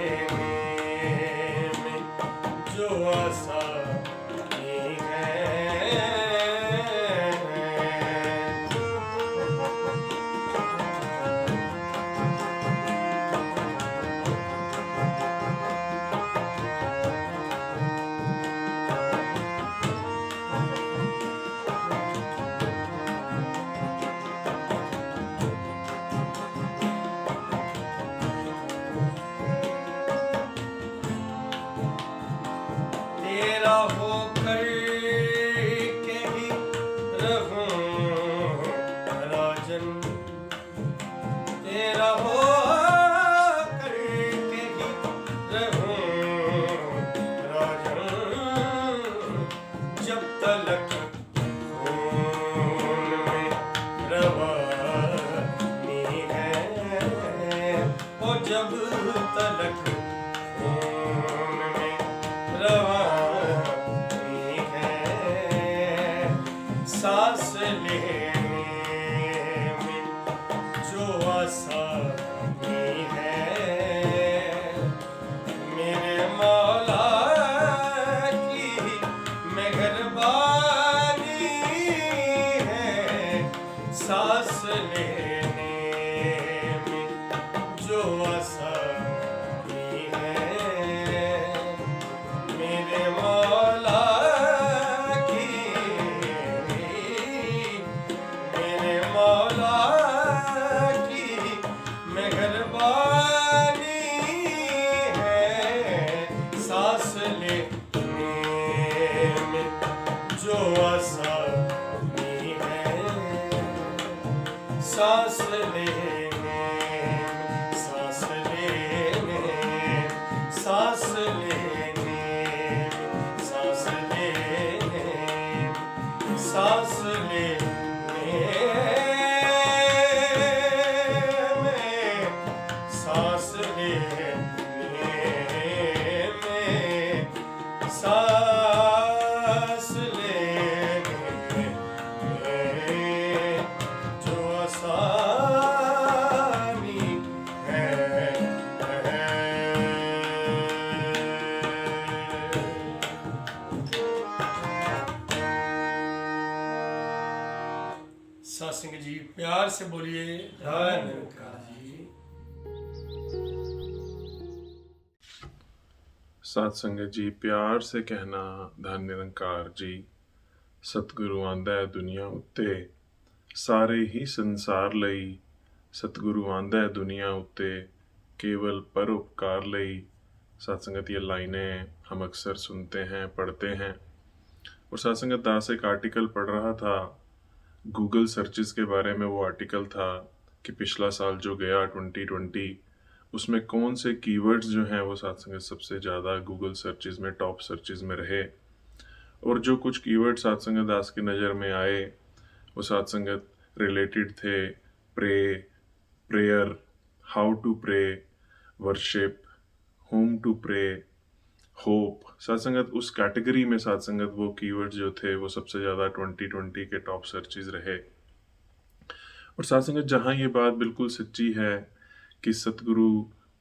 में जो आसानी है। तेरा होकर के ही रहूं राजन, तेरा होकर के ही रहूं राजन, जब तलक खून में रवानी है, ओ जब तलक खून में रवानी है, सांस लेने में जो आसानी है, मेरे मौला की मेहरबानी है, सांस लेने में जो आसानी है, मेरे मौला की, मेरे मौला की मेहरबानी है, सांस लेने में जो आसानी है, सांस लेने में, सांस लेने, सांस लेने, सांस लेने, सांस लेने में, सांस लेने में, सांस लेने में जो आसानी है। सत्संग जी प्यार से बोलिए धन निरंकार जी। सात संगत जी प्यार से कहना धन निरंकार जी। सतगुरु आंदा है दुनिया उत्ते सारे ही संसार लई, सतगुरु आंदा है दुनिया उत्ते केवल परोपकार लई। सत्संगत ये लाइनें हम अक्सर सुनते हैं, पढ़ते हैं, और साथ संगत दास एक आर्टिकल पढ़ रहा था, गूगल सर्चेस के बारे में वो आर्टिकल था कि पिछला साल जो गया 2020 उसमें कौन से कीवर्ड्स जो हैं वो साथ संगत सबसे ज़्यादा गूगल सर्चेस में टॉप सर्चेस में रहे। और जो कुछ कीवर्ड साथ संगत दास की नज़र में आए वो साथ संगत रिलेटेड थे prayer, how to pray, worship, home to pray, hope. साथ संगत उस कैटेगरी में साथ संगत वो कीवर्ड जो थे वो सबसे ज़्यादा 2020 के टॉप सर्चेस रहे। और साथ संगत जहाँ ये बात बिल्कुल सच्ची है कि सतगुरु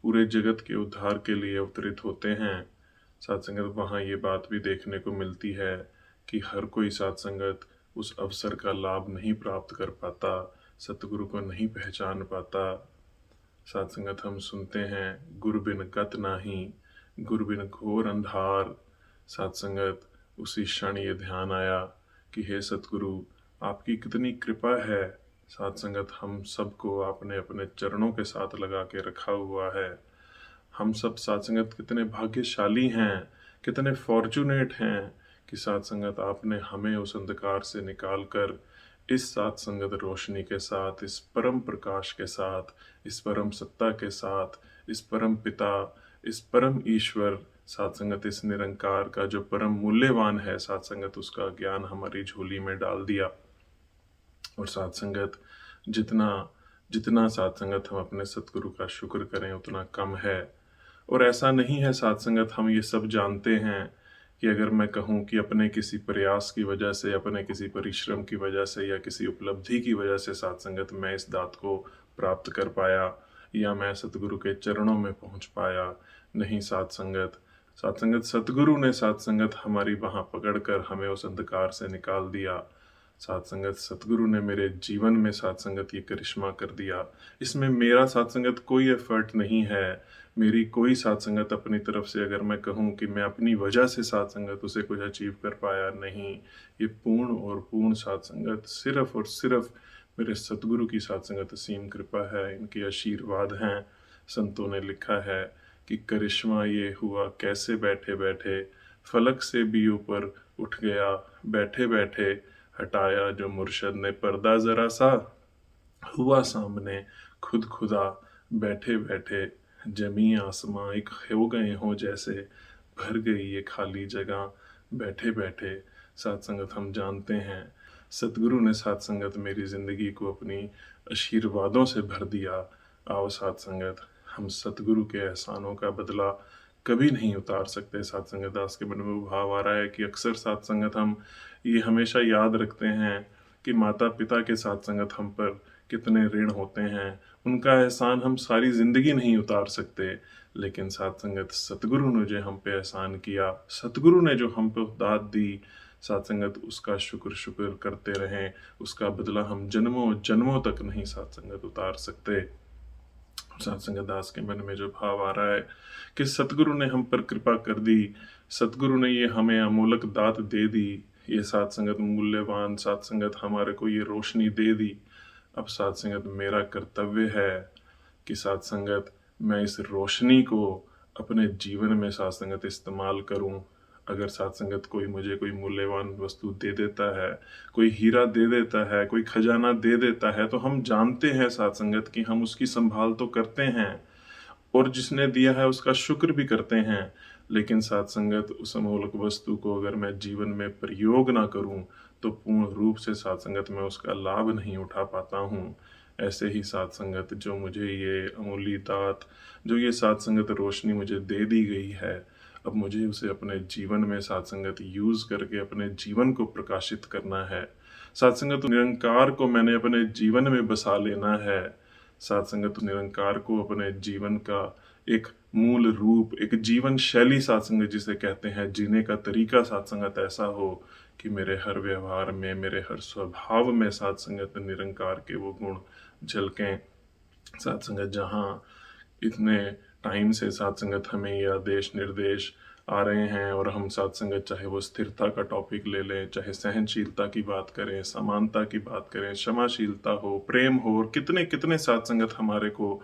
पूरे जगत के उद्धार के लिए अवतरित होते हैं, साथ संगत वहाँ ये बात भी देखने को मिलती है कि हर कोई साथ संगत उस अवसर का लाभ नहीं प्राप्त कर पाता, सतगुरु को नहीं पहचान पाता। साथ संगत हम सुनते हैं गुरु बिन गत नाही, गुरु बिन घोर अंधार। साथ संगत उसी क्षण ये ध्यान आया कि हे सतगुरु आपकी कितनी कृपा है। साथ संगत हम सबको आपने अपने चरणों के साथ लगा के रखा हुआ है। हम सब साथ संगत कितने भाग्यशाली हैं, कितने फॉर्चुनेट हैं कि साथ संगत आपने हमें उस अंधकार से निकाल कर इस साथ संगत रोशनी के साथ, इस परम प्रकाश के साथ, इस परम सत्ता के साथ, इस परम पिता, इस परम ईश्वर, साथ संगत इस निरंकार का जो परम मूल्यवान है, साथ संगत उसका ज्ञान हमारी झोली में डाल दिया। और साथ संगत जितना साथ संगत हम अपने सतगुरु का शुक्र करें उतना कम है। और ऐसा नहीं है साथ संगत, हम ये सब जानते हैं कि अगर मैं कहूँ कि अपने किसी प्रयास की वजह से, अपने किसी परिश्रम की वजह से या किसी उपलब्धि की वजह से साथ संगत मैं इस दात को प्राप्त कर पाया या मैं सतगुरु के चरणों में पहुँच पाया, नहीं साथ संगत सतगुरु ने साथ संगत हमारी वहाँ पकड़ कर हमें उस अंधकार से निकाल दिया। साथ संगत सतगुरु ने मेरे जीवन में साथ संगत ये करिश्मा कर दिया। इसमें मेरा साथ संगत कोई एफर्ट नहीं है, मेरी कोई साथ संगत अपनी तरफ से अगर मैं कहूँ कि मैं अपनी वजह से साथ संगत उसे कुछ अचीव कर पाया, नहीं। ये पूर्ण और पूर्ण साथ संगत सिर्फ और सिर्फ मेरे सतगुरु की साथ संगत असीम कृपा है, इनके आशीर्वाद हैं। संतों ने लिखा है कि करिश्मा ये हुआ कैसे बैठे बैठे, फलक से भी ऊपर उठ गया बैठे बैठे, हटाया जो मुर्शद ने पर्दा जरा सा, हुआ सामने खुद खुदा बैठे बैठे, जमी आसमां एक हो गए हों जैसे, भर गई ये खाली जगह बैठे बैठे। साथ संगत हम जानते हैं सतगुरु ने साथ संगत मेरी ज़िंदगी को अपनी आशीर्वादों से भर दिया। आओ साथ संगत हम सतगुरु के एहसानों का बदला कभी नहीं उतार सकते। साथ संगत दास के मन में वो भाव आ रहा है कि अक्सर साथ संगत हम ये हमेशा याद रखते हैं कि माता पिता के साथ संगत हम पर कितने ऋण होते हैं, उनका एहसान हम सारी ज़िंदगी नहीं उतार सकते। लेकिन साथ संगत सतगुरु ने जो हम पे एहसान किया, सतगुरु ने जो हम पे दाद दी, साथ संगत उसका शुक्र करते रहें, उसका बदला हम जन्मों जन्मों तक नहीं साथ संगत उतार सकते। साथ संगत दास के मन में जो भाव आ रहा है कि सतगुरु ने हम पर कृपा कर दी, सतगुरु ने ये हमें अमोलक दात दे दी, ये साथ संगत मूल्यवान साथ संगत हमारे को ये रोशनी दे दी। अब साथ संगत मेरा कर्तव्य है कि साथ संगत मैं इस रोशनी को अपने जीवन में साथ संगत इस्तेमाल करूं। अगर साथ संगत कोई मुझे कोई मूल्यवान वस्तु दे देता है, कोई हीरा दे देता है, कोई खजाना दे देता है, तो हम जानते हैं साथ संगत कि हम उसकी संभाल तो करते हैं और जिसने दिया है उसका शुक्र भी करते हैं। लेकिन साथ संगत उस अमोलक वस्तु को अगर मैं जीवन में प्रयोग ना करूं तो पूर्ण रूप से साथ संगत मैं उसका लाभ नहीं उठा पाता हूं। ऐसे ही साथ संगत जो मुझे ये अमूल्य दात, जो ये साथ संगत रोशनी मुझे दे दी गई है, अब मुझे उसे अपने जीवन में साथ संगत यूज़ करके अपने जीवन को प्रकाशित करना है। साथ संगत निरंकार को मैंने अपने जीवन में बसा लेना है। साथ संगत निरंकार को अपने जीवन का एक मूल रूप, एक जीवन शैली साथ संगत जिसे कहते हैं, जीने का तरीका साथ संगत ऐसा हो कि मेरे हर व्यवहार में, मेरे हर स्वभाव में साथ संगत निरंकार के वो गुण झलकें। साथ संगत जहाँ इतने टाइम से साथ संगत हमें ये आदेश निर्देश आ रहे हैं और हम साथ संगत चाहे वो स्थिरता का टॉपिक ले लें, चाहे सहनशीलता की बात करें, समानता की बात करें, क्षमाशीलता हो, प्रेम हो, और कितने कितने साथ संगत हमारे को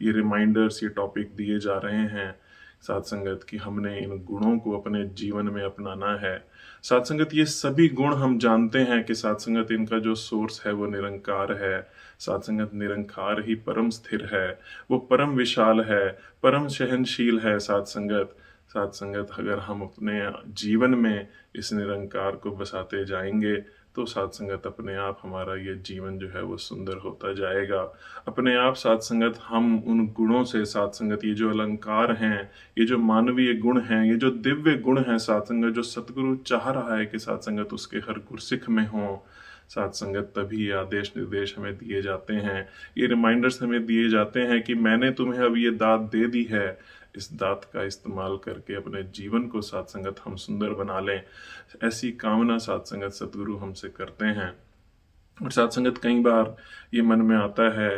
ये रिमाइंडर्स, ये टॉपिक दिए जा रहे हैं साथ संगत कि हमने इन गुणों को अपने जीवन में अपनाना है। साथ संगत ये सभी गुण हम जानते हैं कि साथ संगत इनका जो सोर्स है वो निरंकार है। साथ संगत निरंकार ही परम स्थिर है, वो परम विशाल है, परम सहनशील है। साथ संगत अगर हम अपने जीवन में इस निरंकार को बसाते जाएंगे तो साथ संगत अपने आप हमारा ये जीवन जो है वो सुंदर होता जाएगा। अपने आप साथ संगत हम उन गुणों से, साथ संगत ये जो अलंकार हैं, ये जो मानवीय गुण हैं, ये जो दिव्य गुण हैं साथ संगत, जो सतगुरु चाह रहा है कि साथ संगत उसके हर गुरसिख में हो। साथ संगत तभी ये आदेश निर्देश हमें दिए जाते हैं, ये रिमाइंडर्स हमें दिए जाते हैं कि मैंने तुम्हें अब ये दात दे दी है, इस दात का इस्तेमाल करके अपने जीवन को साथ संगत हम सुंदर बना लें। ऐसी कामना साथ संगत सतगुरु हमसे करते हैं। और साथ संगत कई बार ये मन में आता है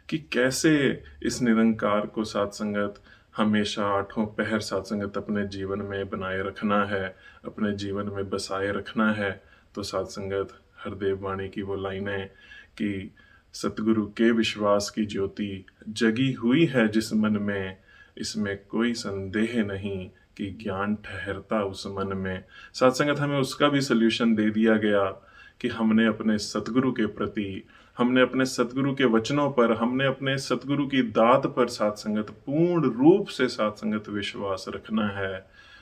कि कैसे इस निरंकार को साथ संगत हमेशा आठों पहर साथ संगत अपने जीवन में बनाए रखना है, अपने जीवन में बसाए रखना है। तो साथ संगत हरदेव वाणी की वो लाइनें कि सतगुरु के विश्वास की ज्योति जगी हुई है जिस मन में, इसमें कोई संदेह नहीं कि ज्ञान ठहरता उस मन में। साथ संगत हमें उसका भी सल्यूशन दे दिया गया कि हमने अपने सतगुरु के प्रति, हमने अपने सतगुरु के वचनों पर, हमने अपने सतगुरु की दात पर साथ संगत पूर्ण रूप से साथ संगत विश्वास रखना है।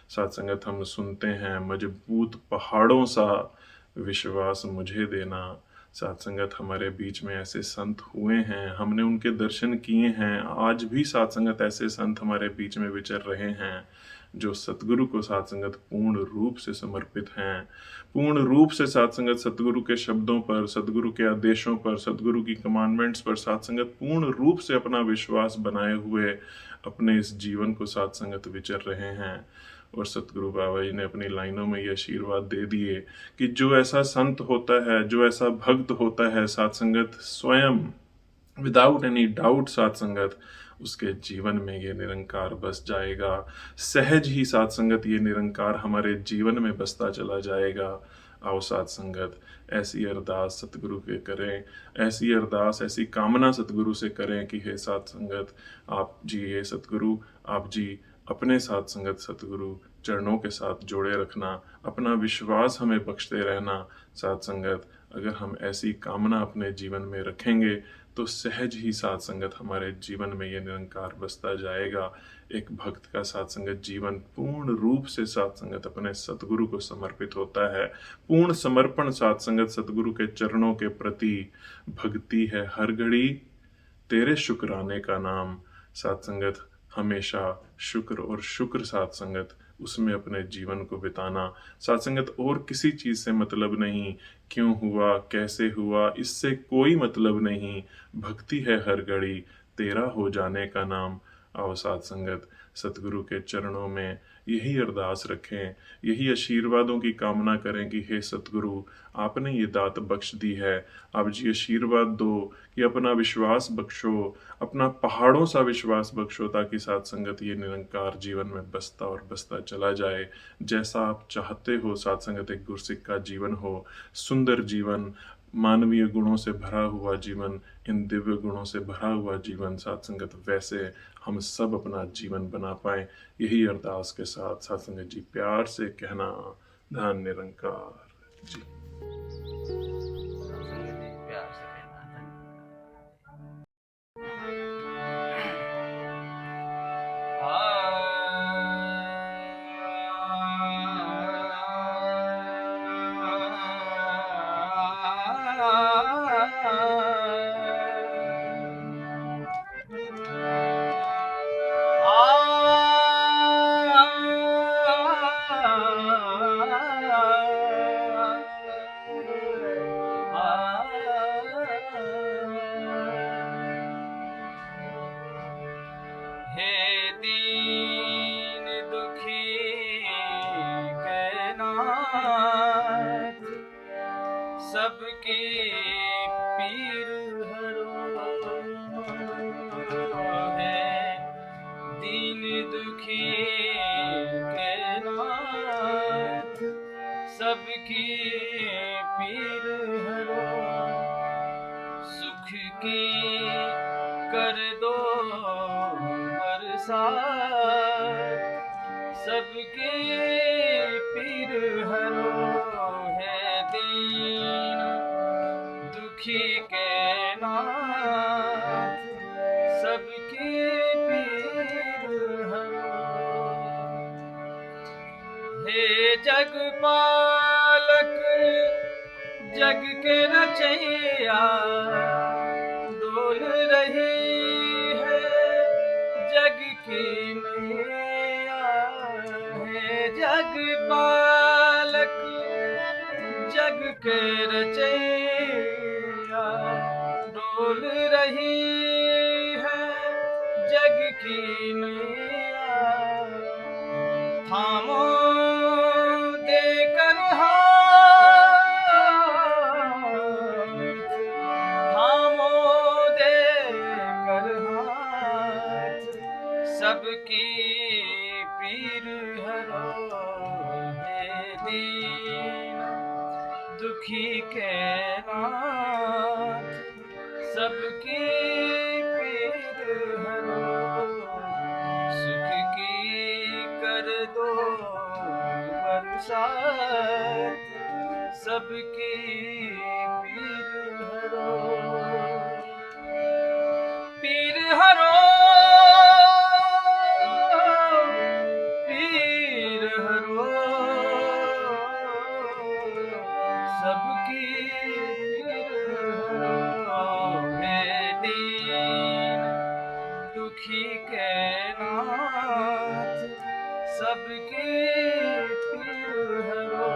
साथ संगत हम सुनते हैं, मजबूत पहाड़ों सा विश्वास मुझे देना। साथ संगत हमारे बीच में ऐसे संत हुए हैं, हमने उनके दर्शन किए हैं। आज भी साथ संगत ऐसे संत हमारे बीच में विचर रहे हैं जो सतगुरु को साथ संगत पूर्ण रूप से समर्पित हैं, पूर्ण रूप से साथ संगत सतगुरु के शब्दों पर, सतगुरु के आदेशों पर, सतगुरु की कमांडमेंट्स पर साथ संगत पूर्ण रूप से अपना विश्वास बनाए हुए अपने इस जीवन को साथ संगत विचर रहे हैं। और सतगुरु बाबा जी ने अपनी लाइनों में ये आशीर्वाद दे दिए कि जो ऐसा संत होता है, जो ऐसा भक्त होता है साथ संगत, स्वयं विदाउट एनी डाउट साथ संगत उसके जीवन में ये निरंकार बस जाएगा। सहज ही साथ संगत ये निरंकार हमारे जीवन में बसता चला जाएगा। आओ साथ संगत ऐसी अरदास सतगुरु के करें, ऐसी अरदास, ऐसी कामना सतगुरु से करें कि हे साथ संगत आप जी, ये सतगुरु आप जी अपने साथ संगत सतगुरु चरणों के साथ जोड़े रखना, अपना विश्वास हमें बख्शते रहना। साथ संगत अगर हम ऐसी कामना अपने जीवन में रखेंगे तो सहज ही साथ संगत हमारे जीवन में ये निरंकार बसता जाएगा। एक भक्त का साथ संगत जीवन पूर्ण रूप से साथ संगत अपने सतगुरु को समर्पित होता है। पूर्ण समर्पण साथ संगत सतगुरु के चरणों के प्रति भक्ति है हर घड़ी तेरे शुक्राने का नाम। साथ संगत हमेशा शुक्र और शुक्र साथ संगत उसमें अपने जीवन को बिताना। साथ संगत और किसी चीज से मतलब नहीं, क्यों हुआ, कैसे हुआ, इससे कोई मतलब नहीं। भक्ति है हर घड़ी तेरा हो जाने का नाम। आओ साथ संगत सतगुरु के चरणों में यही अरदास रखें, यही आशीर्वादों की कामना करें कि हे सतगुरु आपने ये दात बख्श दी है, आप जी आशीर्वाद दो कि अपना विश्वास बख्शो, अपना पहाड़ों सा विश्वास बख्शो, ताकि साथ संगत ये निरंकार जीवन में बसता और बसता चला जाए। जैसा आप चाहते हो साथ संगत एक गुरसिख का जीवन हो, सुंदर जीवन, मानवीय गुणों से भरा हुआ जीवन, इन दिव्य गुणों से भरा हुआ जीवन साथ संगत वैसे हम सब अपना जीवन बना पाए। यही अरदास के साथ साथ संगत जी प्यार से कहना धन निरंकार जी। प्यार से कहना हे दीन दुखी के नाथ, सबकी पीर हरो है। दीन दुखी के नाथ, सबकी पीर हरो। सुख की कर दो बरसात, सबके पीर हरो है दीन दुखी के नाथ सबकी पीर हरो हे जग पालक जग के रचैया डोल रही है जग की मैया है जग पालक जग के रचैया डोल रही है जग की मैया थामो देकर थामो देकर हाथ सबकी पीर हरो है दीन दुखी के नाथ सबकी पीर हरो सुख की कर दो बरसात सबकी पीर हरो पीर हरो पीर हरो सबकी पीर हरो है दीन दुखी के नाथ सबकी पीर हरो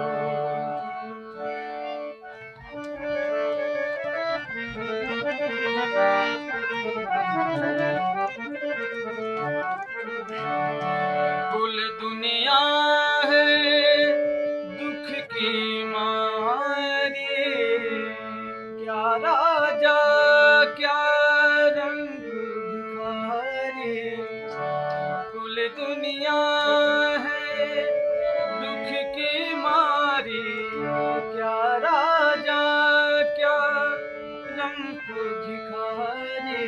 कुल दुनिया है दुख की मारी क्या राजा क्या रंग भिखारी कुल दुनिया है दुख की मारी क्या राजा क्या रंग भिखारी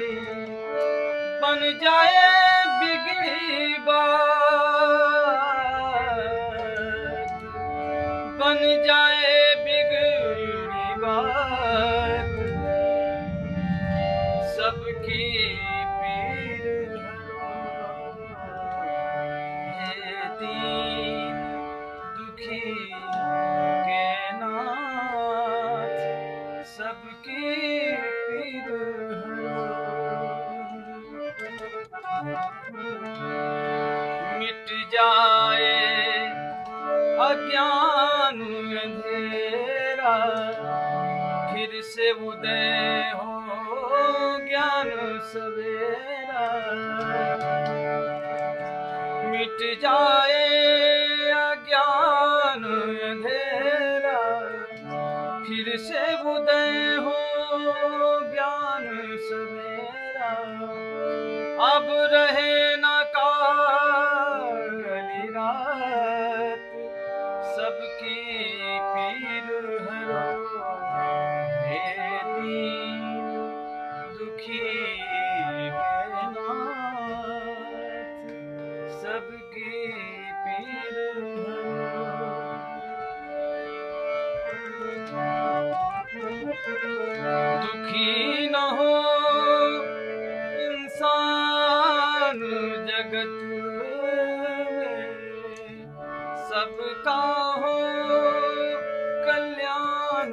बन जाए बिगड़ी बात बन जाए बिगड़ी बात सबकी पीर हरो है दीन दुखी के नाथ सबकी पीर मिट जाए अज्ञान अंधेरा फिर से उदय हो ज्ञान सवेरा मिट जाए अज्ञान अंधेरा फिर से उदय हो ज्ञान सवेरा अब रहे न काली रात सबकी पीर हरो है दीन दुखी के नाथ सबकी पीर हरो दुखी न हो इंसान जगत में सबका हो कल्याण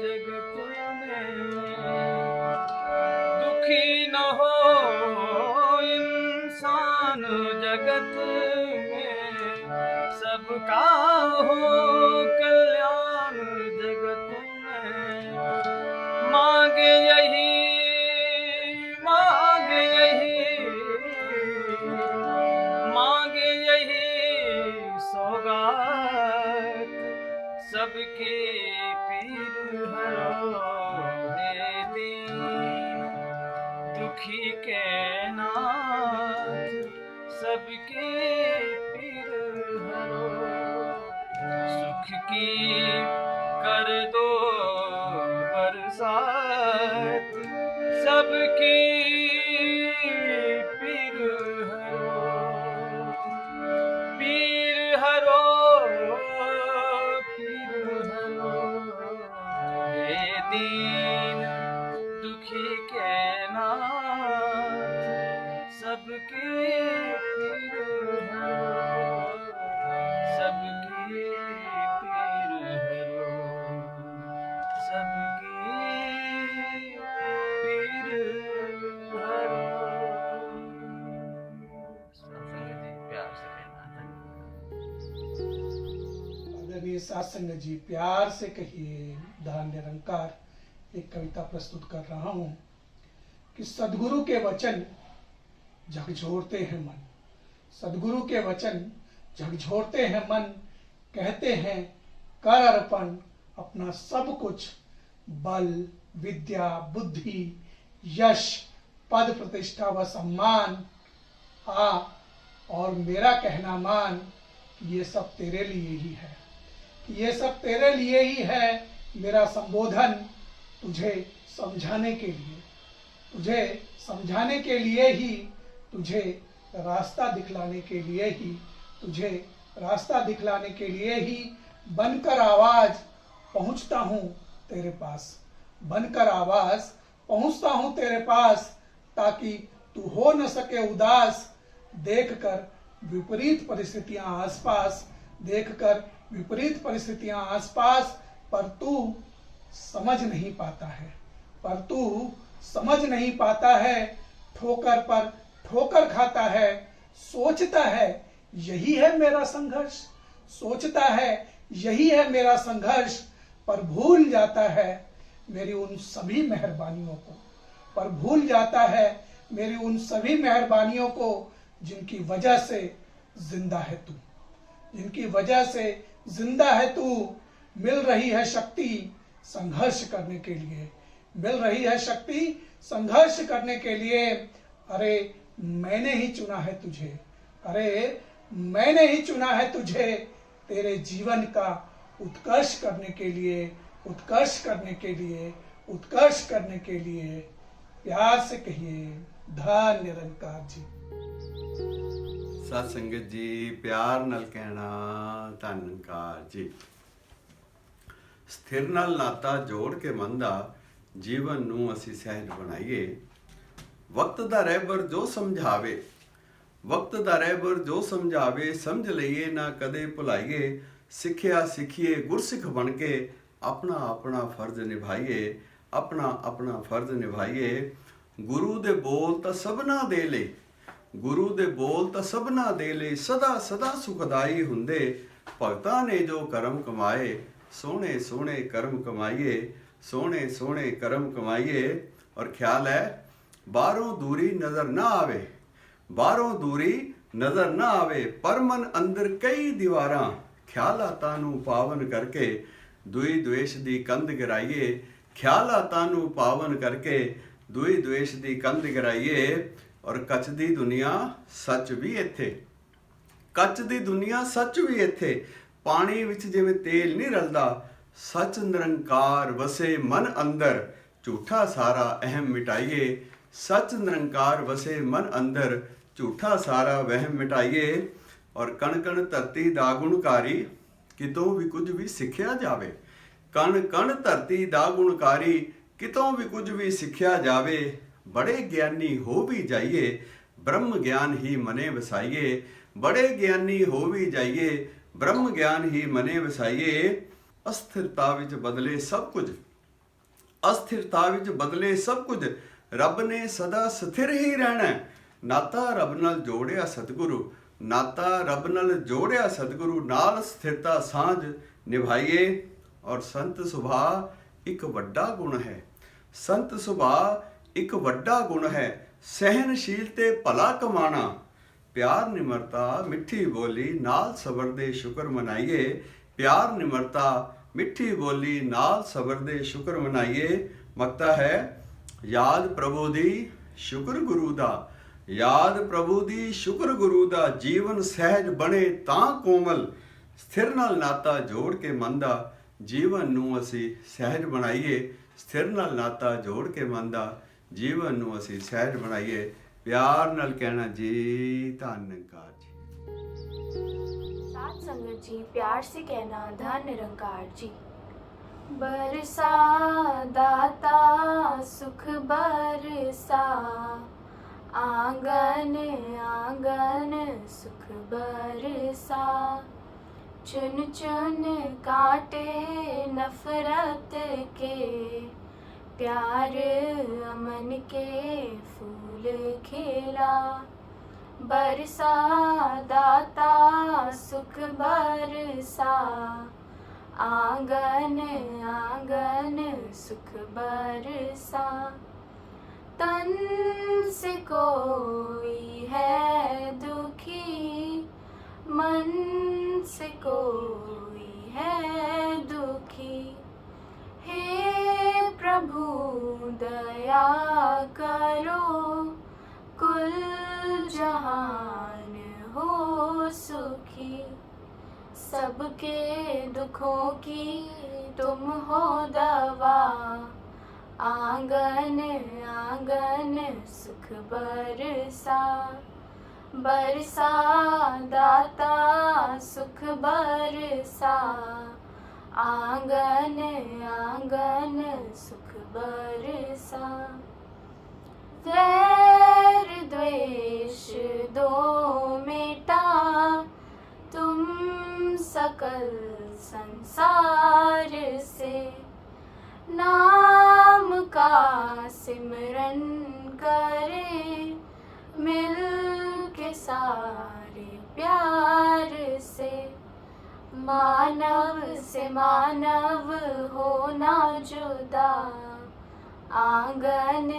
जगत में दुखी न हो इंसान जगत में सबका हो कल्याण जगत में मांगे यही सौगात सबकी पीर हरो है दीन दुखी के नाथ सबकी पीर हरो सुख की कर दो बरसात सबकी पीर हरो दीन दुखी के नाथ सबके पीर हरो, सबके पीर हरो, सबके पीर हरो। संगत जी प्यार से कहना था। आदरणीय सत्संग जी प्यार से कहिए धन निरंकार। एक कविता प्रस्तुत कर रहा हूं कि सदगुरु के वचन झकझोरते हैं मन, सदगुरु के वचन झकझोरते हैं मन, कहते हैं कर अर्पण अपना सब कुछ, बल विद्या बुद्धि यश पद प्रतिष्ठा व सम्मान, आ और मेरा कहना मान कि ये सब तेरे लिए ही है, कि ये सब तेरे लिए ही है। मेरा संबोधन तुझे समझाने के लिए, तुझे समझाने के लिए ही, तुझे रास्ता दिखलाने के लिए ही, तुझे रास्ता दिखलाने के लिए ही बनकर आवाज पहुंचता हूं तेरे पास, बनकर आवाज पहुंचता हूं तेरे पास, ताकि तू हो न सके उदास। देखकर विपरीत परिस्थितियां आसपास, देखकर विपरीत परिस्थितियां आसपास, पर तू समझ नहीं पाता है, पर तू समझ नहीं पाता है। ठोकर पर ठोकर खाता है, सोचता है यही है मेरा संघर्ष, सोचता है यही है मेरा संघर्ष, पर भूल जाता है मेरी उन सभी मेहरबानियों को, पर भूल जाता है मेरी उन सभी मेहरबानियों को जिनकी वजह से जिंदा है तू, जिनकी वजह से जिंदा है तू। मिल रही है शक्ति संघर्ष करने के लिए, मिल रही है शक्ति संघर्ष करने के लिए। अरे मैंने ही चुना है तुझे, अरे मैंने ही चुना है तुझे, तेरे जीवन का उत्कर्ष करने के लिए, उत्कर्ष करने के लिए, उत्कर्ष करने के लिए। प्यार से कहिए धन निरंकार जी। सत संगत जी प्यार नाल कहना धन निरंकार जी। स्थिर नाल नाता जोड़ के मंदा जीवन नूं असी सहज बनाइए। वक्त दा रहबर जो समझावे, वक्त दा रहबर जो समझावे, समझ लईए ना कदे भुलाइए। सिखिया सिखिए गुरसिख बन के अपना अपना फर्ज निभाइए, अपना अपना फर्ज निभाइए। गुरु दे बोल तां सबना दे ले, गुरु दे बोल तां सबना दे ले। सदा सदा सुखदाई हुंदे, भगतां ने जो करम कमाए। सोहणे सोहणे करम कमाइए, सोहणे सोहणे करम कमाइए। और ख्याल है बाहरों दूरी नजर ना आवे, बाहरों दूरी नजर ना आवे, पर मन अंदर कई दीवारां। ख्यालातां नूं पावन करके दुई द्वेष दी कंध गिराइए। ख्यालातां नूं पावन करके दुई द्वेष दी कंध गिराइए। और कच दी दुनिया सच भी इत्थे, कच दी दुनिया सच भी इत्थे। पानी विच जिवें तेल नहीं रलदा, सच निरंकार वसे मन अंदर। झूठा सारा अहम मिटाइए, सच निरंकार वसे मन अंदर। झूठा सारा वहम मिटाइए। और कण कण धरती दा गुणकारी, कितों भी कुछ भी सिੱਖਿਆ जावे। कण कण धरती दा गुणकारी, कितों भी कुछ भी सिੱਖਿਆ जावे। बड़े ज्ञानी हो भी जाइए, ब्रह्म ज्ञान ही मने वसाइए। बड़े ज्ञानी हो भी जाइए, ब्रह्म ज्ञान ही मने वसाइए। अस्थिरता विच बदले सब कुछ, अस्थिरता विच बदले सब कुछ। रब ने सदा स्थिर ही रहना। नाता रब नाल जोड़िया सतगुरु, नाता रब नाल जोड़िया सतगुरु। नाल स्थिरता सांझ निभाइए। और संत सुभाव एक वड्डा गुण है, संत सुभाव एक वड्डा गुण है। सहनशील ते भला कमाना। प्यार निमरता मिठी बोली, नाल सबर दे शुक्र मनाइए। प्यार निमरता मिठी बोली, नाल सबर दे शुक्र मनाइए। मकता है याद प्रभु दी शुक्र गुरु दा, याद प्रभु दी शुक्र गुरु दा। जीवन सहज बने तां कोमल, स्थिर नाल नाता जोड़ के मंदा। जीवन नूं असी सहज बनाइए, स्थिर नाल नाता जोड़ के मंदा। जीवन नूं असी सहज बनाइए। प्यार नाल कहना जी धन निरंकार जी। सात संगत जी प्यार से कहना धन निरंकार जी। बरसा दाता सुख बरसा, आंगन आंगन सुख बरसा। चुन चुन काटे नफरत के, प्यार अमन के फूल खिला। बरसा दाता सुख बरसा, आंगन आंगन सुख बरसा। तन से कोई है दुखी, मन से कोई है दुखी। हे प्रभु दया करो, कुल जहान हो सुखी। सबके दुखों की तुम हो दवा, आंगन आंगन सुख बरसा। बरसा दाता सुख बरसा, आंगन आंगन सुख बरसा। वैर द्वेष दो मेटा, तुम सकल संसार से। नाम का सिमरन करे, मिल के सारे प्यार से। मानव से मानव होना जुदा, आंगन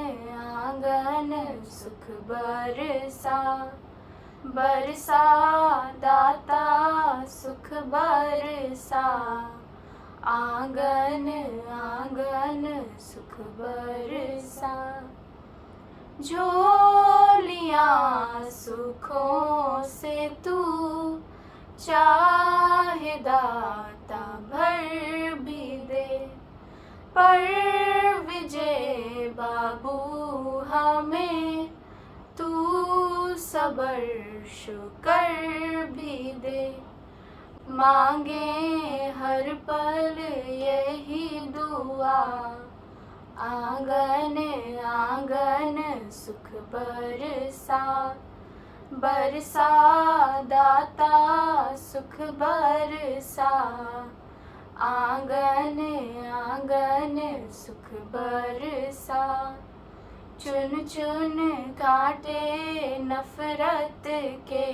आंगन सुख बरसा। बरसा दाता सुख बरसा, आंगन आंगन सुख बरसा। झोलियाँ सुखों से तू चाहे दाता भर भी दे, पर विजय बाबू हमें तू सबर शुक्र भी दे। मांगे हर पल यही दुआ, आंगन आंगन सुख बरसा। बरसा दाता सुख बरसा, आंगन आंगन सुख बरसा। चुन चुन काटे नफरत के,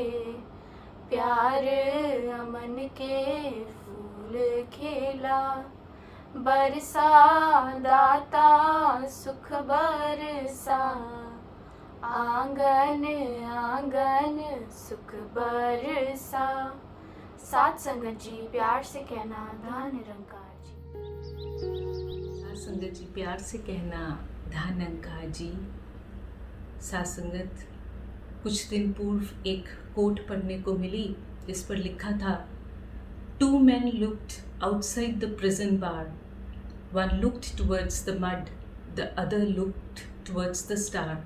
प्यार अमन के फूल खिला। बरसा दाता सुख बरसा, आंगन आंगन सुख बरसा। साथ संगत जी प्यार से कहना धन निरंकार जी। साथ संगत जी प्यार से कहना धन निरंकार जी। साथ संगत कुछ दिन पूर्व एक कोट पढ़ने को मिली जिस पर लिखा था, 2 men looked outside the prison bar. One looked towards the mud, the other looked towards the star.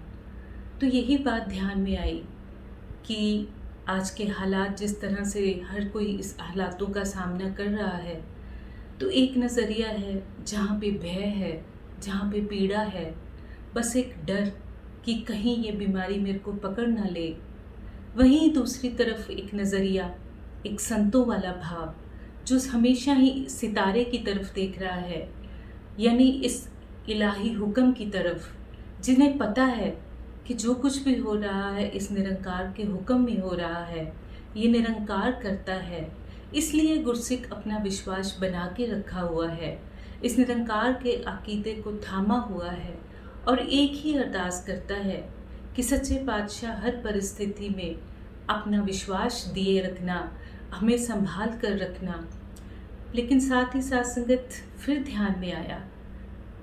तो यही बात ध्यान में आई कि आज के हालात जिस तरह से हर कोई इस हालातों का सामना कर रहा है, तो एक नज़रिया है जहाँ पे भय है, जहाँ पे पीड़ा है, बस एक डर कि कहीं ये बीमारी मेरे को पकड़ ना ले। वहीं दूसरी तरफ एक नज़रिया, एक संतों वाला भाव जो हमेशा ही सितारे की तरफ देख रहा है, यानी इस इलाही हुक्म की तरफ, जिन्हें पता है कि जो कुछ भी हो रहा है इस निरंकार के हुक्म में हो रहा है, ये निरंकार करता है। इसलिए गुरसिक अपना विश्वास बना के रखा हुआ है, इस निरंकार के अकीदे को थामा हुआ है और एक ही अरदास करता है कि सच्चे पातशाह हर परिस्थिति में अपना विश्वास दिए रखना, हमें संभाल कर रखना। लेकिन साथ ही साथ संगत फिर ध्यान में आया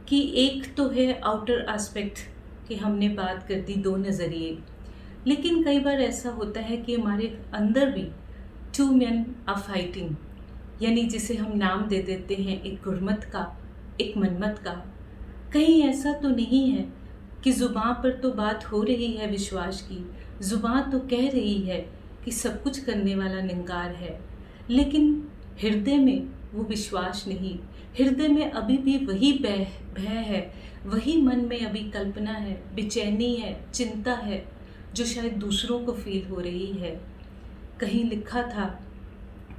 कि एक तो है आउटर एस्पेक्ट कि हमने बात कर दी 2 नज़रिए, लेकिन कई बार ऐसा होता है कि हमारे अंदर भी 2 men are fighting, यानी जिसे हम नाम दे देते हैं एक गुरमत का, एक मनमत का। कहीं ऐसा तो नहीं है कि ज़ुबान पर तो बात हो रही है विश्वास की, ज़ुबान तो कह रही है कि सब कुछ करने वाला निरंकार है, लेकिन हृदय में वो विश्वास नहीं, हृदय में अभी भी वही भय है, वही मन में अभी कल्पना है, बेचैनी है, चिंता है, जो शायद दूसरों को फील हो रही है। कहीं लिखा था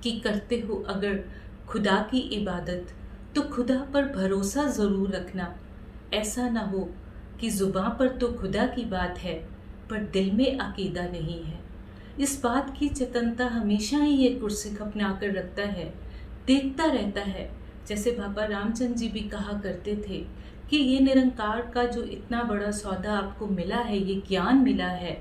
कि करते हो अगर खुदा की इबादत तो खुदा पर भरोसा ज़रूर रखना। ऐसा ना हो कि ज़ुबां पर तो खुदा की बात है पर दिल में अकीदा नहीं है। इस बात की चेतनता हमेशा ही ये गुरसिख अपना कर रखता है, देखता रहता है। जैसे बाबा रामचंद्र जी भी कहा करते थे कि ये निरंकार का जो इतना बड़ा सौदा आपको मिला है, ये ज्ञान मिला है,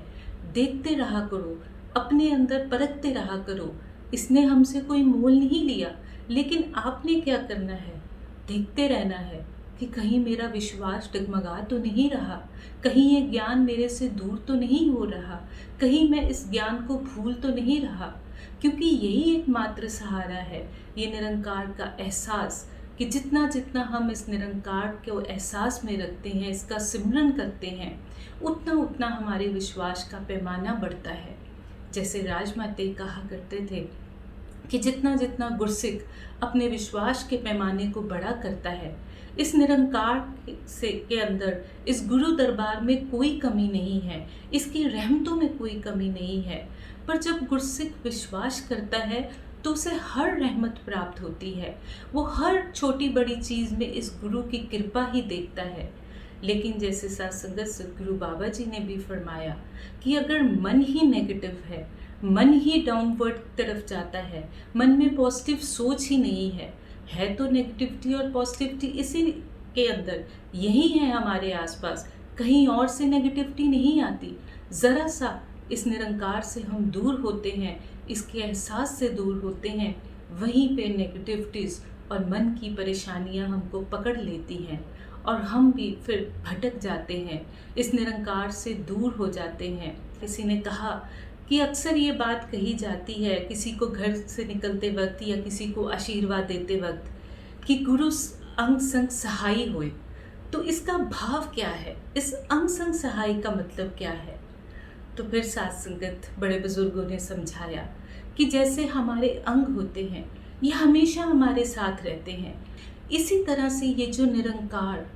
देखते रहा करो, अपने अंदर परखते रहा करो। इसने हमसे कोई मोल नहीं लिया, लेकिन आपने क्या करना है, देखते रहना है कि कहीं मेरा विश्वास डगमगा तो नहीं रहा, कहीं ये ज्ञान मेरे से दूर तो नहीं हो रहा, कहीं मैं इस ज्ञान को भूल तो नहीं रहा। क्योंकि यही एकमात्र सहारा है, ये निरंकार का एहसास, कि जितना जितना हम इस निरंकार को एहसास में रखते हैं, इसका सिमरन करते हैं, उतना उतना हमारे विश्वास का पैमाना बढ़ता है। जैसे राजमाते कहा करते थे कि जितना जितना गुरसिख अपने विश्वास के पैमाने को बड़ा करता है, इस निरंकार के अंदर, इस गुरु दरबार में कोई कमी नहीं है, इसकी रहमतों में कोई कमी नहीं है। पर जब गुरसिख विश्वास करता है तो उसे हर रहमत प्राप्त होती है। वो हर छोटी बड़ी चीज़ में इस गुरु की कृपा ही देखता है। लेकिन जैसे सत्संगत सदगुरु बाबा जी ने भी फरमाया कि अगर मन ही नेगेटिव है, मन ही डाउनवर्ड तरफ जाता है, मन में पॉजिटिव सोच ही नहीं है तो नेगेटिविटी और पॉजिटिविटी इसी के अंदर, यही है हमारे आसपास, कहीं और से नेगेटिविटी नहीं आती। ज़रा सा इस निरंकार से हम दूर होते हैं, इसके एहसास से दूर होते हैं, वहीं पे नेगेटिविटीज़ और मन की परेशानियां हमको पकड़ लेती हैं और हम भी फिर भटक जाते हैं, इस निरंकार से दूर हो जाते हैं। किसी ने कहा कि अक्सर ये बात कही जाती है किसी को घर से निकलते वक्त या किसी को आशीर्वाद देते वक्त कि गुरु अंग संग सहाई होए। तो इसका भाव क्या है, इस अंग संग सहाई का मतलब क्या है? तो फिर साथ संगत बड़े बुजुर्गों ने समझाया कि जैसे हमारे अंग होते हैं, ये हमेशा हमारे साथ रहते हैं, इसी तरह से ये जो निरंकार,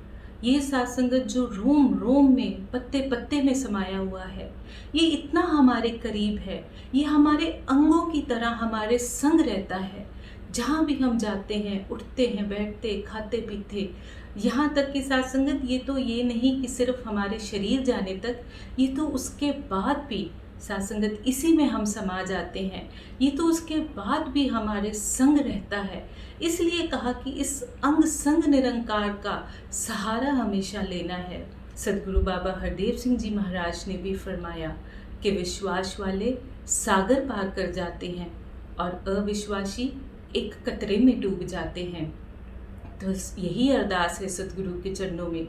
ये साथ संगत जो रोम रोम में, पत्ते पत्ते में समाया हुआ है, ये इतना हमारे करीब है, ये हमारे अंगों की तरह हमारे संग रहता है। जहाँ भी हम जाते हैं, उठते हैं, बैठते, खाते पीते, यहाँ तक कि साथ संगत ये तो ये नहीं कि सिर्फ हमारे शरीर जाने तक, ये तो उसके बाद भी साथ संगत इसी में हम समा जाते हैं, ये तो उसके बाद भी हमारे संग रहता है। इसलिए कहा कि इस अंग संग निरंकार का सहारा हमेशा लेना है। सदगुरु बाबा हरदेव सिंह जी महाराज ने भी फरमाया कि विश्वास वाले सागर पार कर जाते हैं और अविश्वासी एक कतरे में डूब जाते हैं। तो यही अरदास है सतगुरु के चरणों में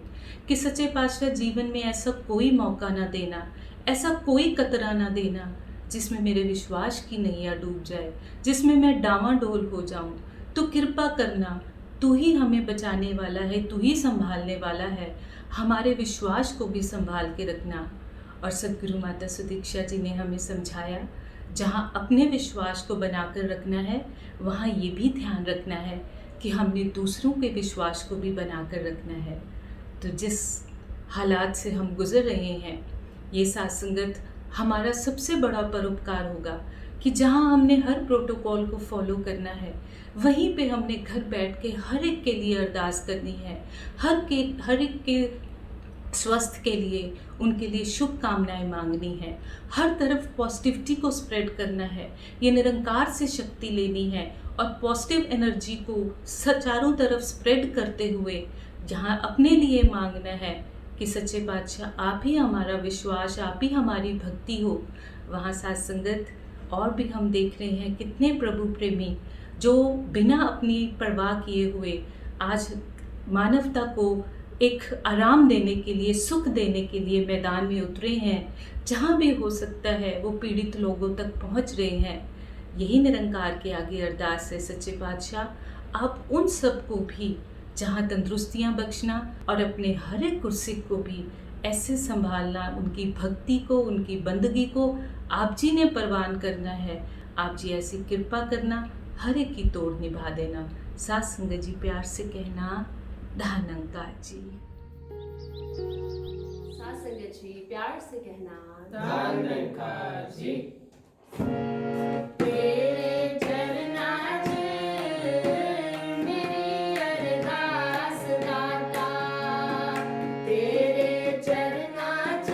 कि सच्चे पातशाह जीवन में ऐसा कोई मौका ना देना, ऐसा कोई कतरा ना देना जिसमें मेरे विश्वास की नैया डूब जाए, जिसमें मैं डावाडोल हो जाऊं। तो कृपा करना, तू ही हमें बचाने वाला है, तू ही संभालने वाला है, हमारे विश्वास को भी संभाल के रखना। और सदगुरु माता सुदीक्षा जी ने हमें समझाया, जहाँ अपने विश्वास को बनाकर रखना है, वहाँ ये भी ध्यान रखना है कि हमने दूसरों के विश्वास को भी बनाकर रखना है। तो जिस हालात से हम गुजर रहे हैं, ये साथ संगत हमारा सबसे बड़ा परोपकार होगा कि जहाँ हमने हर प्रोटोकॉल को फॉलो करना है, वहीं पे हमने घर बैठ के हर एक के लिए अरदास करनी है, हर एक के स्वस्थ के लिए, उनके लिए शुभकामनाएं मांगनी है, हर तरफ पॉजिटिविटी को स्प्रेड करना है, ये निरंकार से शक्ति लेनी है और पॉजिटिव एनर्जी को चारों तरफ स्प्रेड करते हुए जहाँ अपने लिए मांगना है कि सच्चे बादशाह आप ही हमारा विश्वास, आप ही हमारी भक्ति हो। वहाँ साथ संगत और भी हम देख रहे हैं कितने प्रभु प्रेमी जो बिना अपनी परवाह किए हुए आज मानवता को एक आराम देने के लिए, सुख देने के लिए मैदान में उतरे हैं। जहाँ भी हो सकता है वो पीड़ित लोगों तक पहुँच रहे हैं। यही निरंकार के आगे अरदास है, सच्चे बादशाह आप उन सब को भी जहाँ तंदुरुस्तियाँ बख्शना और अपने हर एक गुरसिख को भी ऐसे संभालना, उनकी भक्ति को, उनकी बंदगी को आप जी ने परवान करना है। आप जी ऐसी कृपा करना, हर एक की तोड़ निभा देना। सात संगत जी प्यार से कहना धन निरंकार जी। सात संगत जी प्यार से कहना धन निरंकार जी। तेरे चरना च मेरी अरदास दाता, तेरे चरना च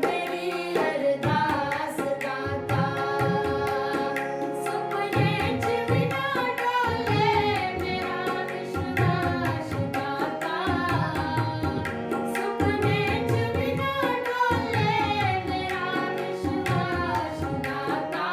मेरी अरदास दाता, सुपने च भी ना डोले मेरा विश्वास दाता, सुपने च भी ना डोले मेरा विश्वास दाता।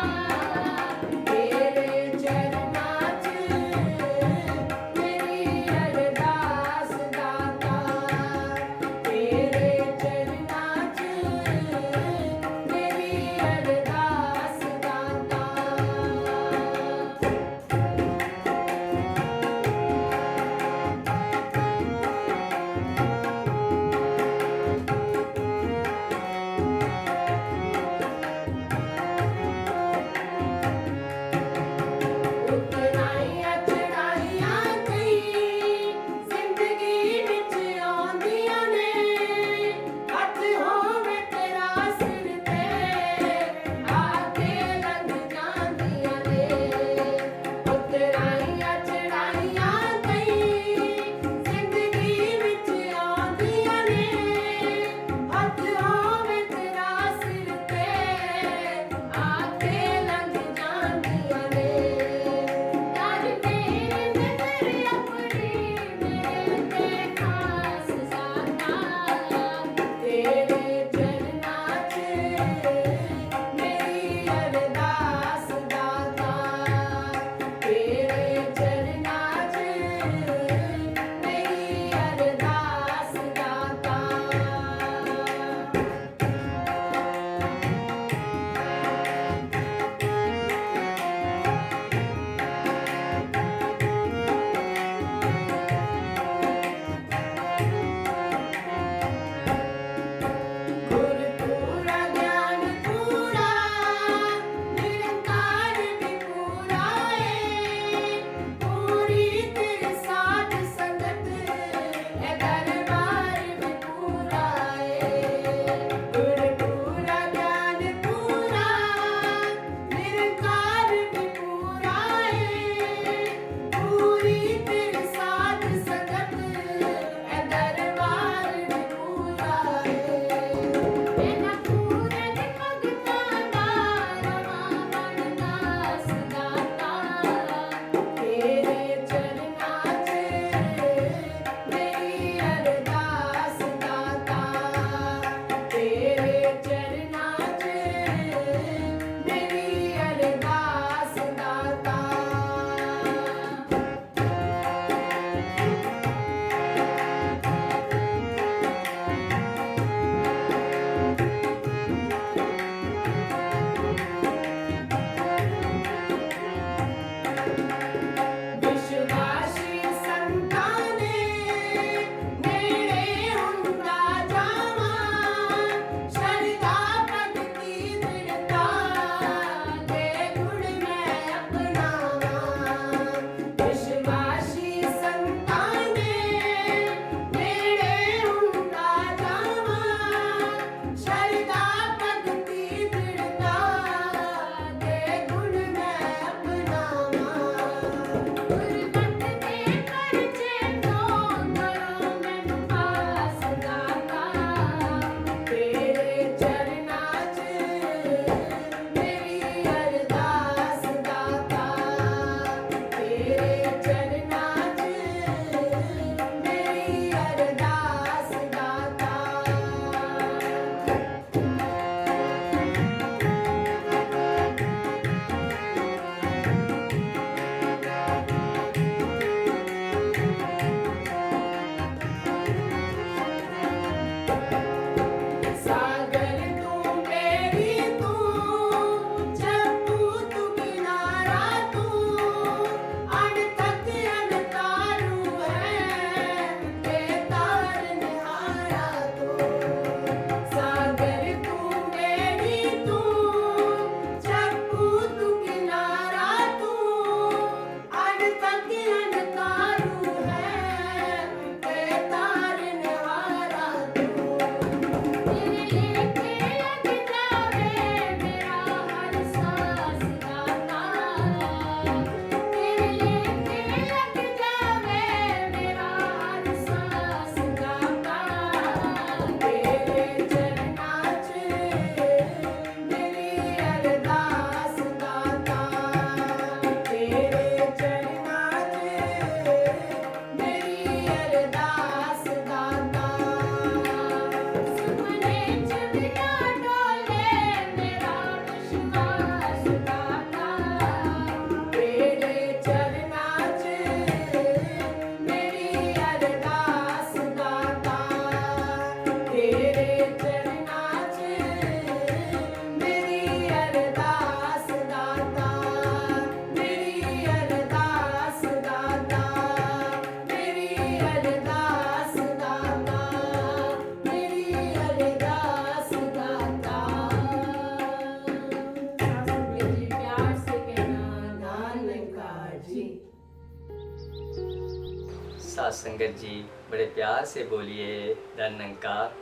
संगत जी बड़े प्यार से बोलिए धन निरंकार।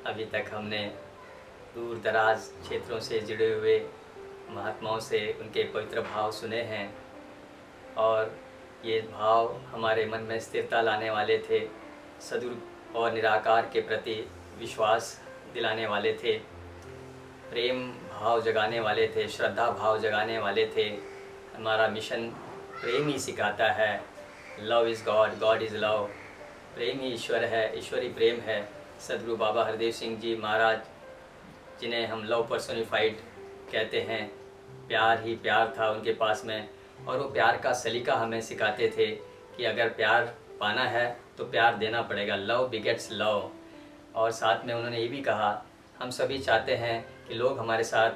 अभी तक हमने दूर दराज क्षेत्रों से जुड़े हुए महात्माओं से उनके पवित्र भाव सुने हैं और ये भाव हमारे मन में स्थिरता लाने वाले थे, सद्गुरु और निराकार के प्रति विश्वास दिलाने वाले थे, प्रेम भाव जगाने वाले थे, श्रद्धा भाव जगाने वाले थे। हमारा मिशन प्रेम ही सिखाता है। Love is God, God is love. प्रेम ही ईश्वर है, ईश्वर ही प्रेम है। सद्गुरु बाबा हरदेव सिंह जी महाराज, जिन्हें हम लव पर्सोनिफाइड कहते हैं, प्यार ही प्यार था उनके पास में। और वो प्यार का सलीका हमें सिखाते थे कि अगर प्यार पाना है तो प्यार देना पड़ेगा। Love begets love. और साथ में उन्होंने ये भी कहा, हम सभी चाहते हैं कि लोग हमारे साथ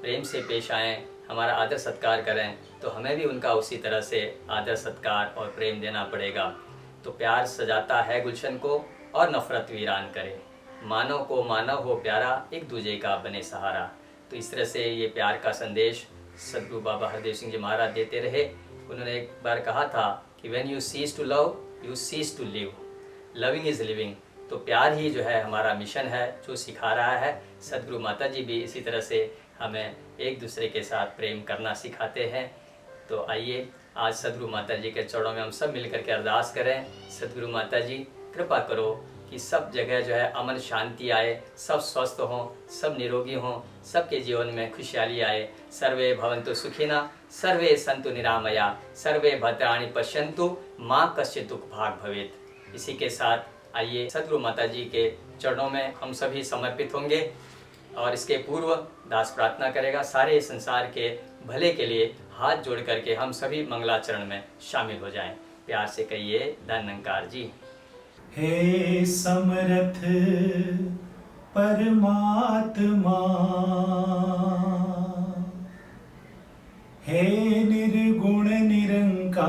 प्रेम से पेश आएँ, हमारा आदर सत्कार करें, तो हमें भी उनका उसी तरह से आदर सत्कार और प्रेम देना पड़ेगा। तो प्यार सजाता है गुलशन को और नफ़रत वीरान करे। मानव को मानव हो प्यारा, एक दूजे का बने सहारा। तो इस तरह से ये प्यार का संदेश सद्गुरु बाबा हरदेव सिंह जी महाराज देते रहे। उन्होंने एक बार कहा था कि when you cease to love you cease to live, loving is living. तो प्यार ही जो है हमारा मिशन है, जो सिखा रहा है। सद्गुरु माता जी भी इसी तरह से हमें एक दूसरे के साथ प्रेम करना सिखाते हैं। तो आइए आज सद्गुरु माता जी के चरणों में हम सब मिलकर के अरदास करें। सद्गुरु माता जी कृपा करो कि सब जगह जो है अमन शांति आए, सब स्वस्थ हों, सब निरोगी हों, सबके जीवन में खुशहाली आए। सर्वे भवन्तु सुखिना, सर्वे सन्तु निरामया, सर्वे भद्राणि पश्यन्तु, माँ कश्चित् दुःख भाग भवेत्। इसी के साथ आइए सद्गुरु माता जी के चरणों में हम सभी समर्पित होंगे और इसके पूर्व दास प्रार्थना करेगा। सारे संसार के भले के लिए हाथ जोड़ करके हम सभी मंगलाचरण में शामिल हो जाएं। प्यार से कहिए धन निरंकार जी। हे समर्थ परमात्मा, हे निर्गुण निरंकार,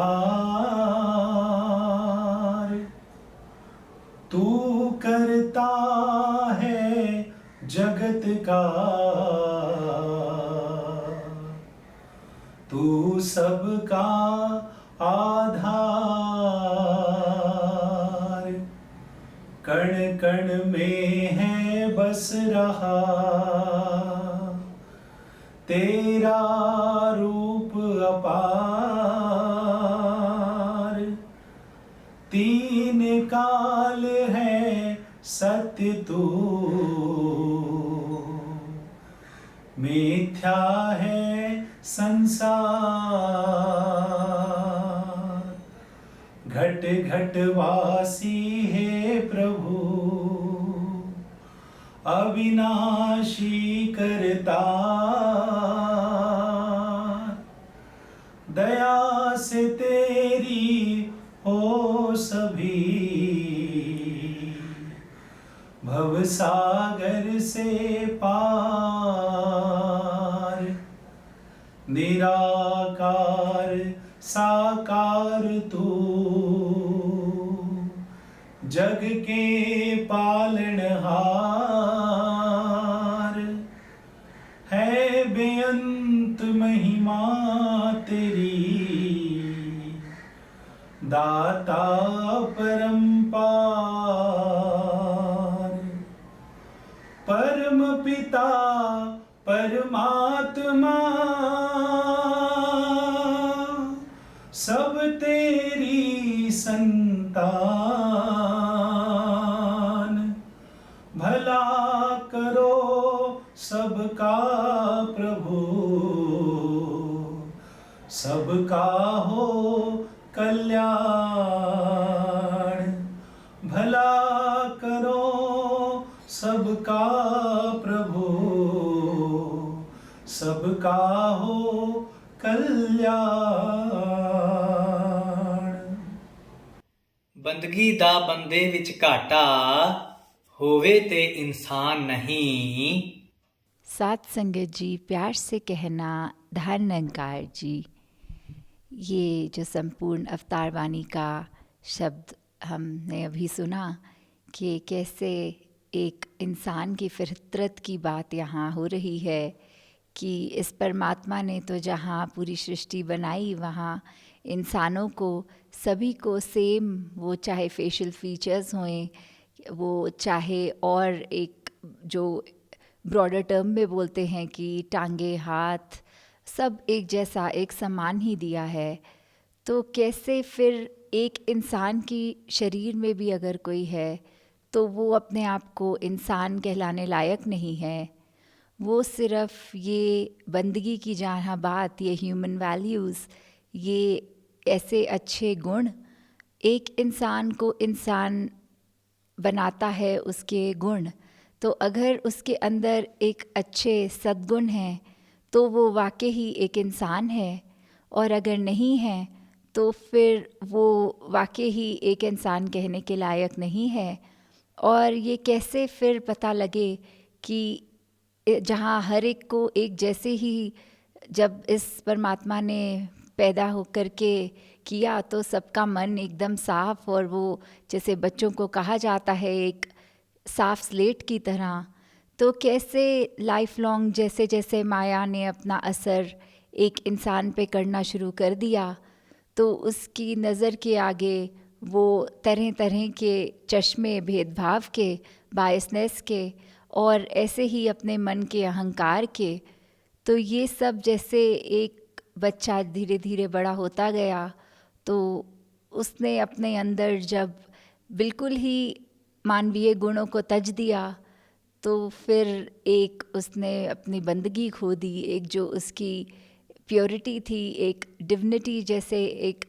तू करता है जगत का, तू सबका आधार, कण कण में है बस रहा, तेरा रूप अपार, तीन काल है सत्य तू, मिथ्या है संसार, घट घट वासी है प्रभु, अविनाशी करता, दया से तेरी हो सभी, भवसागर से पार, निराकार साकार तू, जग के पालनहार, है बेअंत महिमा तेरी, दाता परम्पार, परम पिता परमात्मा, सब तेरी संतान, भला करो सबका प्रभु, सबका हो कल्याण, भला करो सबका प्रभु, सबका हो कल्याण। बंदगी दा बंदे विच घाटा, होवे ते इंसान नहीं। सात संगत जी प्यार से कहना धन निरंकार जी। ये जो संपूर्ण अवतार वाणी का शब्द हमने अभी सुना कि कैसे एक इंसान की फितरत की बात यहाँ हो रही है कि इस परमात्मा ने तो जहाँ पूरी सृष्टि बनाई वहाँ इंसानों को सभी को सेम, वो चाहे फेशियल फीचर्स हों, वो चाहे और एक जो ब्रॉडर टर्म में बोलते हैं कि टांगे हाथ सब एक जैसा एक समान ही दिया है, तो कैसे फिर एक इंसान की शरीर में भी अगर कोई है तो वो अपने आप को इंसान कहलाने लायक नहीं है। वो सिर्फ ये बंदगी की जहाँ बात, ये ह्यूमन वैल्यूज़, ये ऐसे अच्छे गुण एक इंसान को इंसान बनाता है, उसके गुण। तो अगर उसके अंदर एक अच्छे सद्गुण हैं तो वो वाकई ही एक इंसान है, और अगर नहीं है तो फिर वो वाकई ही एक इंसान कहने के लायक नहीं है। और ये कैसे फिर पता लगे कि जहाँ हर एक को एक जैसे ही, जब इस परमात्मा ने पैदा होकर के किया तो सबका मन एकदम साफ, और वो जैसे बच्चों को कहा जाता है एक साफ स्लेट की तरह, तो कैसे लाइफ लॉन्ग जैसे जैसे माया ने अपना असर एक इंसान पे करना शुरू कर दिया तो उसकी नज़र के आगे वो तरह तरह के चश्मे भेदभाव के, बायसनेस के, और ऐसे ही अपने मन के अहंकार के। तो ये सब जैसे एक बच्चा धीरे धीरे बड़ा होता गया तो उसने अपने अंदर जब बिल्कुल ही मानवीय गुणों को तज दिया तो फिर एक उसने अपनी बंदगी खो दी, एक जो उसकी प्योरिटी थी, एक डिविनिटी। जैसे एक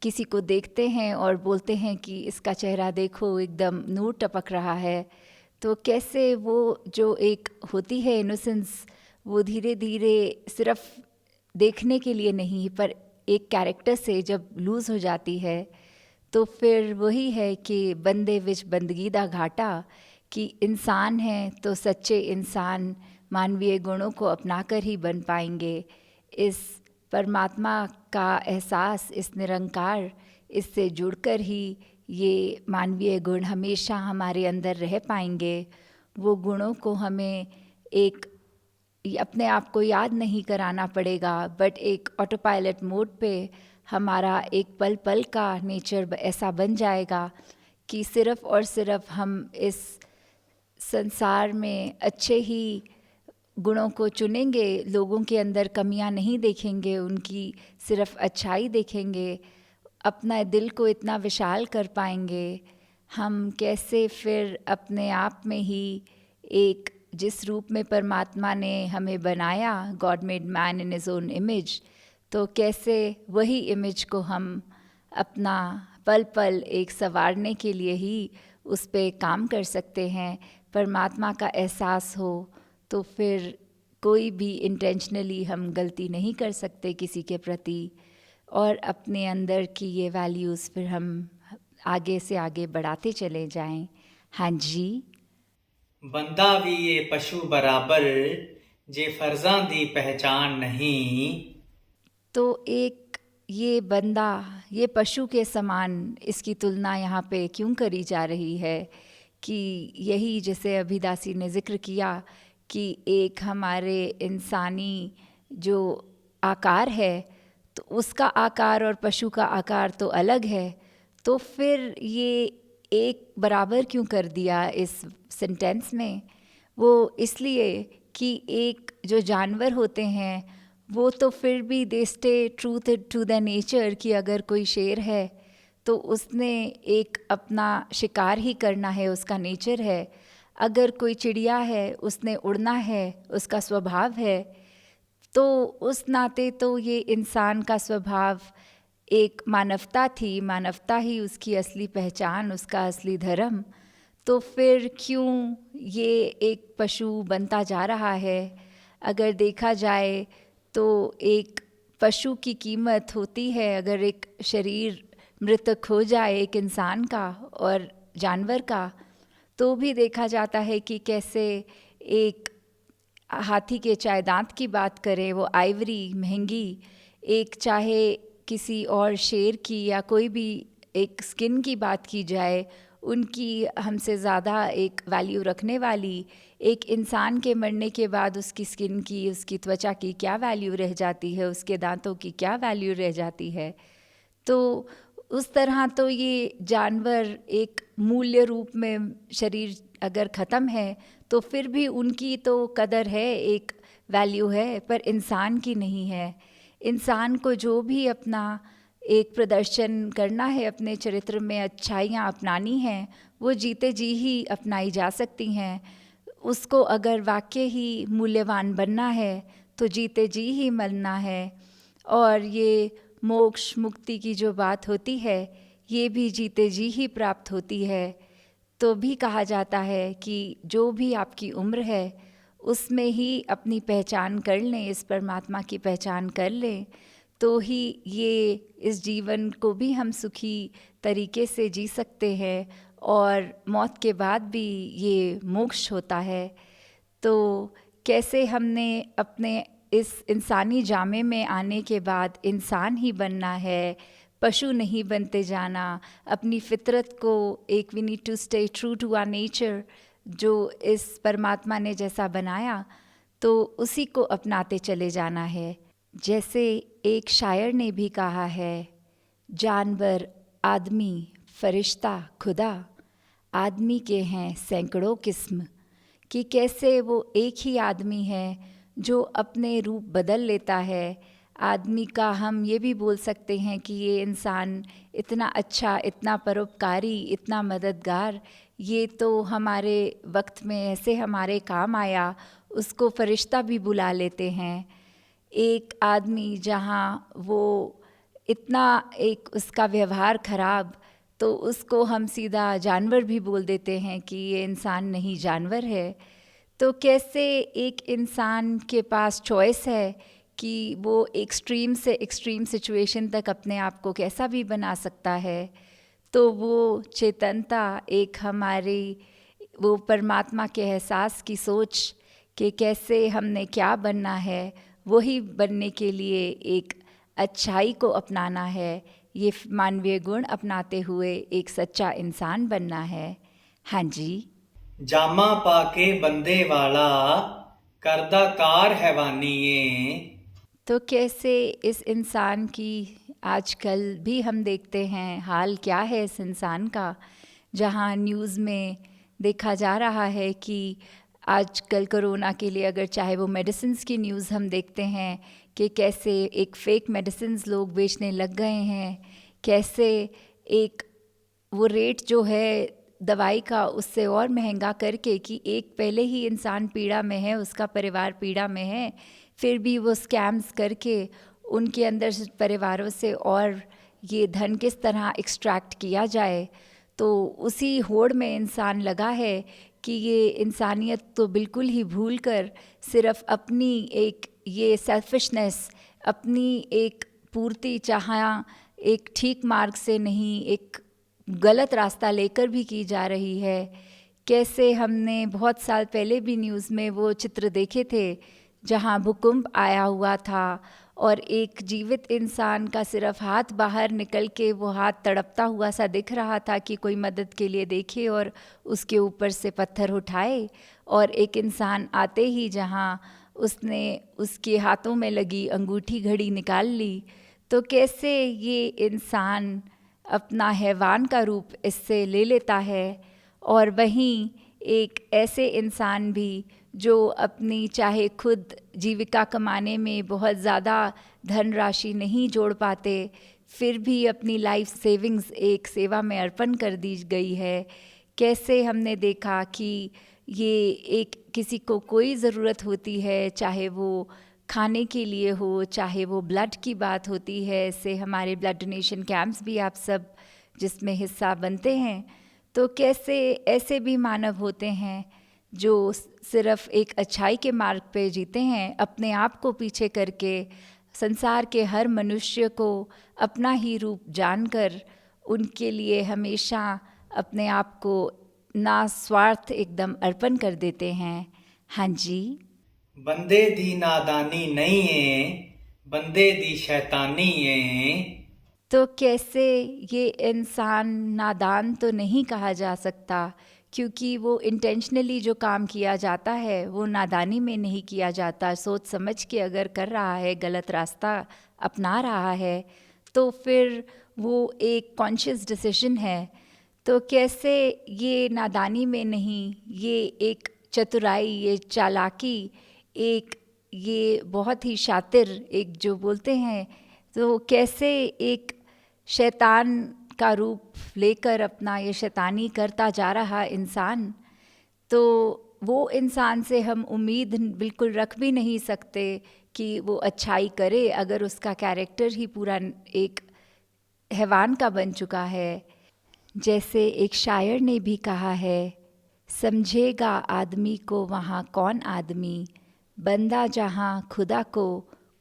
किसी को देखते हैं और बोलते हैं कि इसका चेहरा देखो एकदम नूर टपक रहा है, तो कैसे वो जो एक होती है इनोसेंस, वो धीरे धीरे सिर्फ देखने के लिए नहीं पर एक कैरेक्टर से जब लूज़ हो जाती है तो फिर वही है कि बंदे विच बंदगी दा घाटा, कि इंसान हैं तो सच्चे इंसान मानवीय गुणों को अपनाकर ही बन पाएंगे। इस परमात्मा का एहसास, इस निरंकार, इससे जुड़कर ही ये मानवीय गुण हमेशा हमारे अंदर रह पाएंगे। वो गुणों को हमें एक अपने आप को याद नहीं कराना पड़ेगा, बट एक ऑटो पायलट मोड पे हमारा एक पल पल का नेचर ऐसा बन जाएगा कि सिर्फ़ और सिर्फ हम इस संसार में अच्छे ही गुणों को चुनेंगे, लोगों के अंदर कमियां नहीं देखेंगे, उनकी सिर्फ अच्छाई देखेंगे, अपना दिल को इतना विशाल कर पाएंगे। हम कैसे फिर अपने आप में ही एक जिस रूप में परमात्मा ने हमें बनाया, God made man in his own image, तो कैसे वही इमेज को हम अपना पल पल एक संवारने के लिए ही उस पे काम कर सकते हैं। परमात्मा का एहसास हो तो फिर कोई भी इंटेंशनली हम गलती नहीं कर सकते किसी के प्रति, और अपने अंदर की ये वैल्यूज़ फिर हम आगे से आगे बढ़ाते चले जाएं। हाँ जी। बंदा भी ये पशु बराबर जे फर्जां दी पहचान नहीं। तो एक ये बंदा ये पशु के समान, इसकी तुलना यहाँ पे क्यों करी जा रही है कि यही जैसे अभिदासी ने जिक्र किया कि एक हमारे इंसानी जो आकार है तो उसका आकार और पशु का आकार तो अलग है, तो फिर ये एक बराबर क्यों कर दिया इस सेंटेंस में? वो इसलिए कि एक जो जानवर होते हैं वो तो फिर भी they stay truth to the nature, कि अगर कोई शेर है तो उसने एक अपना शिकार ही करना है, उसका नेचर है। अगर कोई चिड़िया है उसने उड़ना है, उसका स्वभाव है। तो उस नाते तो ये इंसान का स्वभाव एक मानवता थी, मानवता ही उसकी असली पहचान, उसका असली धर्म। तो फिर क्यों ये एक पशु बनता जा रहा है? अगर देखा जाए तो एक पशु की कीमत होती है, अगर एक शरीर मृतक हो जाए एक इंसान का और जानवर का, तो भी देखा जाता है कि कैसे एक हाथी के चाहे दांत की बात करें, वो आइवरी महंगी, एक चाहे किसी और शेर की या कोई भी एक स्किन की बात की जाए, उनकी हमसे ज़्यादा एक वैल्यू रखने वाली एक इंसान के मरने के बाद उसकी स्किन की, उसकी त्वचा की क्या वैल्यू रह जाती है, उसके दांतों की क्या वैल्यू रह जाती है। तो उस तरह तो ये जानवर एक मूल्य रूप में शरीर अगर ख़त्म है तो फिर भी उनकी तो कदर है, एक वैल्यू है, पर इंसान की नहीं है। इंसान को जो भी अपना एक प्रदर्शन करना है, अपने चरित्र में अच्छाइयाँ अपनानी हैं, वो जीते जी ही अपनाई जा सकती हैं। उसको अगर वाकई ही मूल्यवान बनना है तो जीते जी ही मरना है। और ये मोक्ष मुक्ति की जो बात होती है ये भी जीते जी ही प्राप्त होती है। तो भी कहा जाता है कि जो भी आपकी उम्र है उसमें ही अपनी पहचान कर लें, इस परमात्मा की पहचान कर लें, तो ही ये इस जीवन को भी हम सुखी तरीके से जी सकते हैं और मौत के बाद भी ये मोक्ष होता है। तो कैसे हमने अपने इस इंसानी जामे में आने के बाद इंसान ही बनना है, पशु नहीं बनते जाना, अपनी फितरत को एक we need to stay true to our nature, जो इस परमात्मा ने जैसा बनाया तो उसी को अपनाते चले जाना है। जैसे एक शायर ने भी कहा है, जानवर, आदमी, फरिश्ता, खुदा, आदमी के हैं सैकड़ों किस्म, कि कैसे वो एक ही आदमी है जो अपने रूप बदल लेता है। आदमी का हम ये भी बोल सकते हैं कि ये इंसान इतना अच्छा, इतना परोपकारी, इतना मददगार, ये तो हमारे वक्त में ऐसे हमारे काम आया, उसको फरिश्ता भी बुला लेते हैं। एक आदमी जहाँ वो इतना एक उसका व्यवहार ख़राब, तो उसको हम सीधा जानवर भी बोल देते हैं कि ये इंसान नहीं जानवर है। तो कैसे एक इंसान के पास चॉइस है कि वो एक्सट्रीम से एक्सट्रीम सिचुएशन तक अपने आप को कैसा भी बना सकता है। तो वो चेतनता, एक हमारी वो परमात्मा के एहसास की सोच कि कैसे हमने क्या बनना है, वही बनने के लिए एक अच्छाई को अपनाना है, ये मानवीय गुण अपनाते हुए एक सच्चा इंसान बनना है। हाँ जी। जामा पाके बंदे वाला करदा कार हैवानीए। तो कैसे इस इंसान की आजकल भी हम देखते हैं हाल क्या है इस इंसान का, जहाँ न्यूज़ में देखा जा रहा है कि आजकल कोरोना के लिए अगर चाहे वो मेडिसिन्स की न्यूज़ हम देखते हैं कि कैसे एक फ़ेक मेडिसिन्स लोग बेचने लग गए हैं, कैसे एक वो रेट जो है दवाई का उससे और महंगा करके कि एक पहले ही इंसान पीड़ा में है, उसका परिवार पीड़ा में है, फिर भी वो स्कैम्स करके उनके अंदर परिवारों से और ये धन किस तरह एक्सट्रैक्ट किया जाए। तो उसी होड़ में इंसान लगा है कि ये इंसानियत तो बिल्कुल ही भूल कर सिर्फ़ अपनी एक ये सेल्फिशनेस, अपनी एक पूर्ति चाहा एक ठीक मार्ग से नहीं, एक गलत रास्ता लेकर भी की जा रही है। कैसे हमने बहुत साल पहले भी न्यूज़ में वो चित्र देखे थे जहाँ भूकंप आया हुआ था और एक जीवित इंसान का सिर्फ हाथ बाहर निकल के वो हाथ तड़पता हुआ सा दिख रहा था कि कोई मदद के लिए देखे और उसके ऊपर से पत्थर उठाए, और एक इंसान आते ही जहाँ उसने उसके हाथों में लगी अंगूठी घड़ी निकाल ली। तो कैसे ये इंसान अपना हैवान का रूप इससे ले लेता है, और वहीं एक ऐसे इंसान भी जो अपनी चाहे खुद जीविका कमाने में बहुत ज़्यादा धनराशि नहीं जोड़ पाते, फिर भी अपनी लाइफ सेविंग्स एक सेवा में अर्पण कर दी गई है। कैसे हमने देखा कि ये एक किसी को कोई ज़रूरत होती है, चाहे वो खाने के लिए हो, चाहे वो ब्लड की बात होती है, इससे हमारे ब्लड डोनेशन कैंप्स भी आप सब जिसमें हिस्सा बनते हैं। तो कैसे ऐसे भी मानव होते हैं जो सिर्फ़ एक अच्छाई के मार्ग पे जीते हैं, अपने आप को पीछे करके संसार के हर मनुष्य को अपना ही रूप जानकर उनके लिए हमेशा अपने आप को ना स्वार्थ एकदम अर्पण कर देते हैं। हाँ जी। बंदे दी नादानी नहीं है, बंदे दी शैतानी है। तो कैसे ये इंसान नादान तो नहीं कहा जा सकता, क्योंकि वो इंटेंशनली जो काम किया जाता है वो नादानी में नहीं किया जाता। सोच समझ के अगर कर रहा है, गलत रास्ता अपना रहा है, तो फिर वो एक कॉन्शियस डिसीजन है, तो कैसे ये नादानी में नहीं, ये एक चतुराई, ये चालाकी, एक ये बहुत ही शातिर, एक जो बोलते हैं, तो कैसे एक शैतान का रूप लेकर अपना ये शैतानी करता जा रहा इंसान, तो वो इंसान से हम उम्मीद बिल्कुल रख भी नहीं सकते कि वो अच्छाई करे अगर उसका कैरेक्टर ही पूरा एक हैवान का बन चुका है। जैसे एक शायर ने भी कहा है, समझेगा आदमी को वहाँ कौन आदमी, बंदा जहाँ खुदा को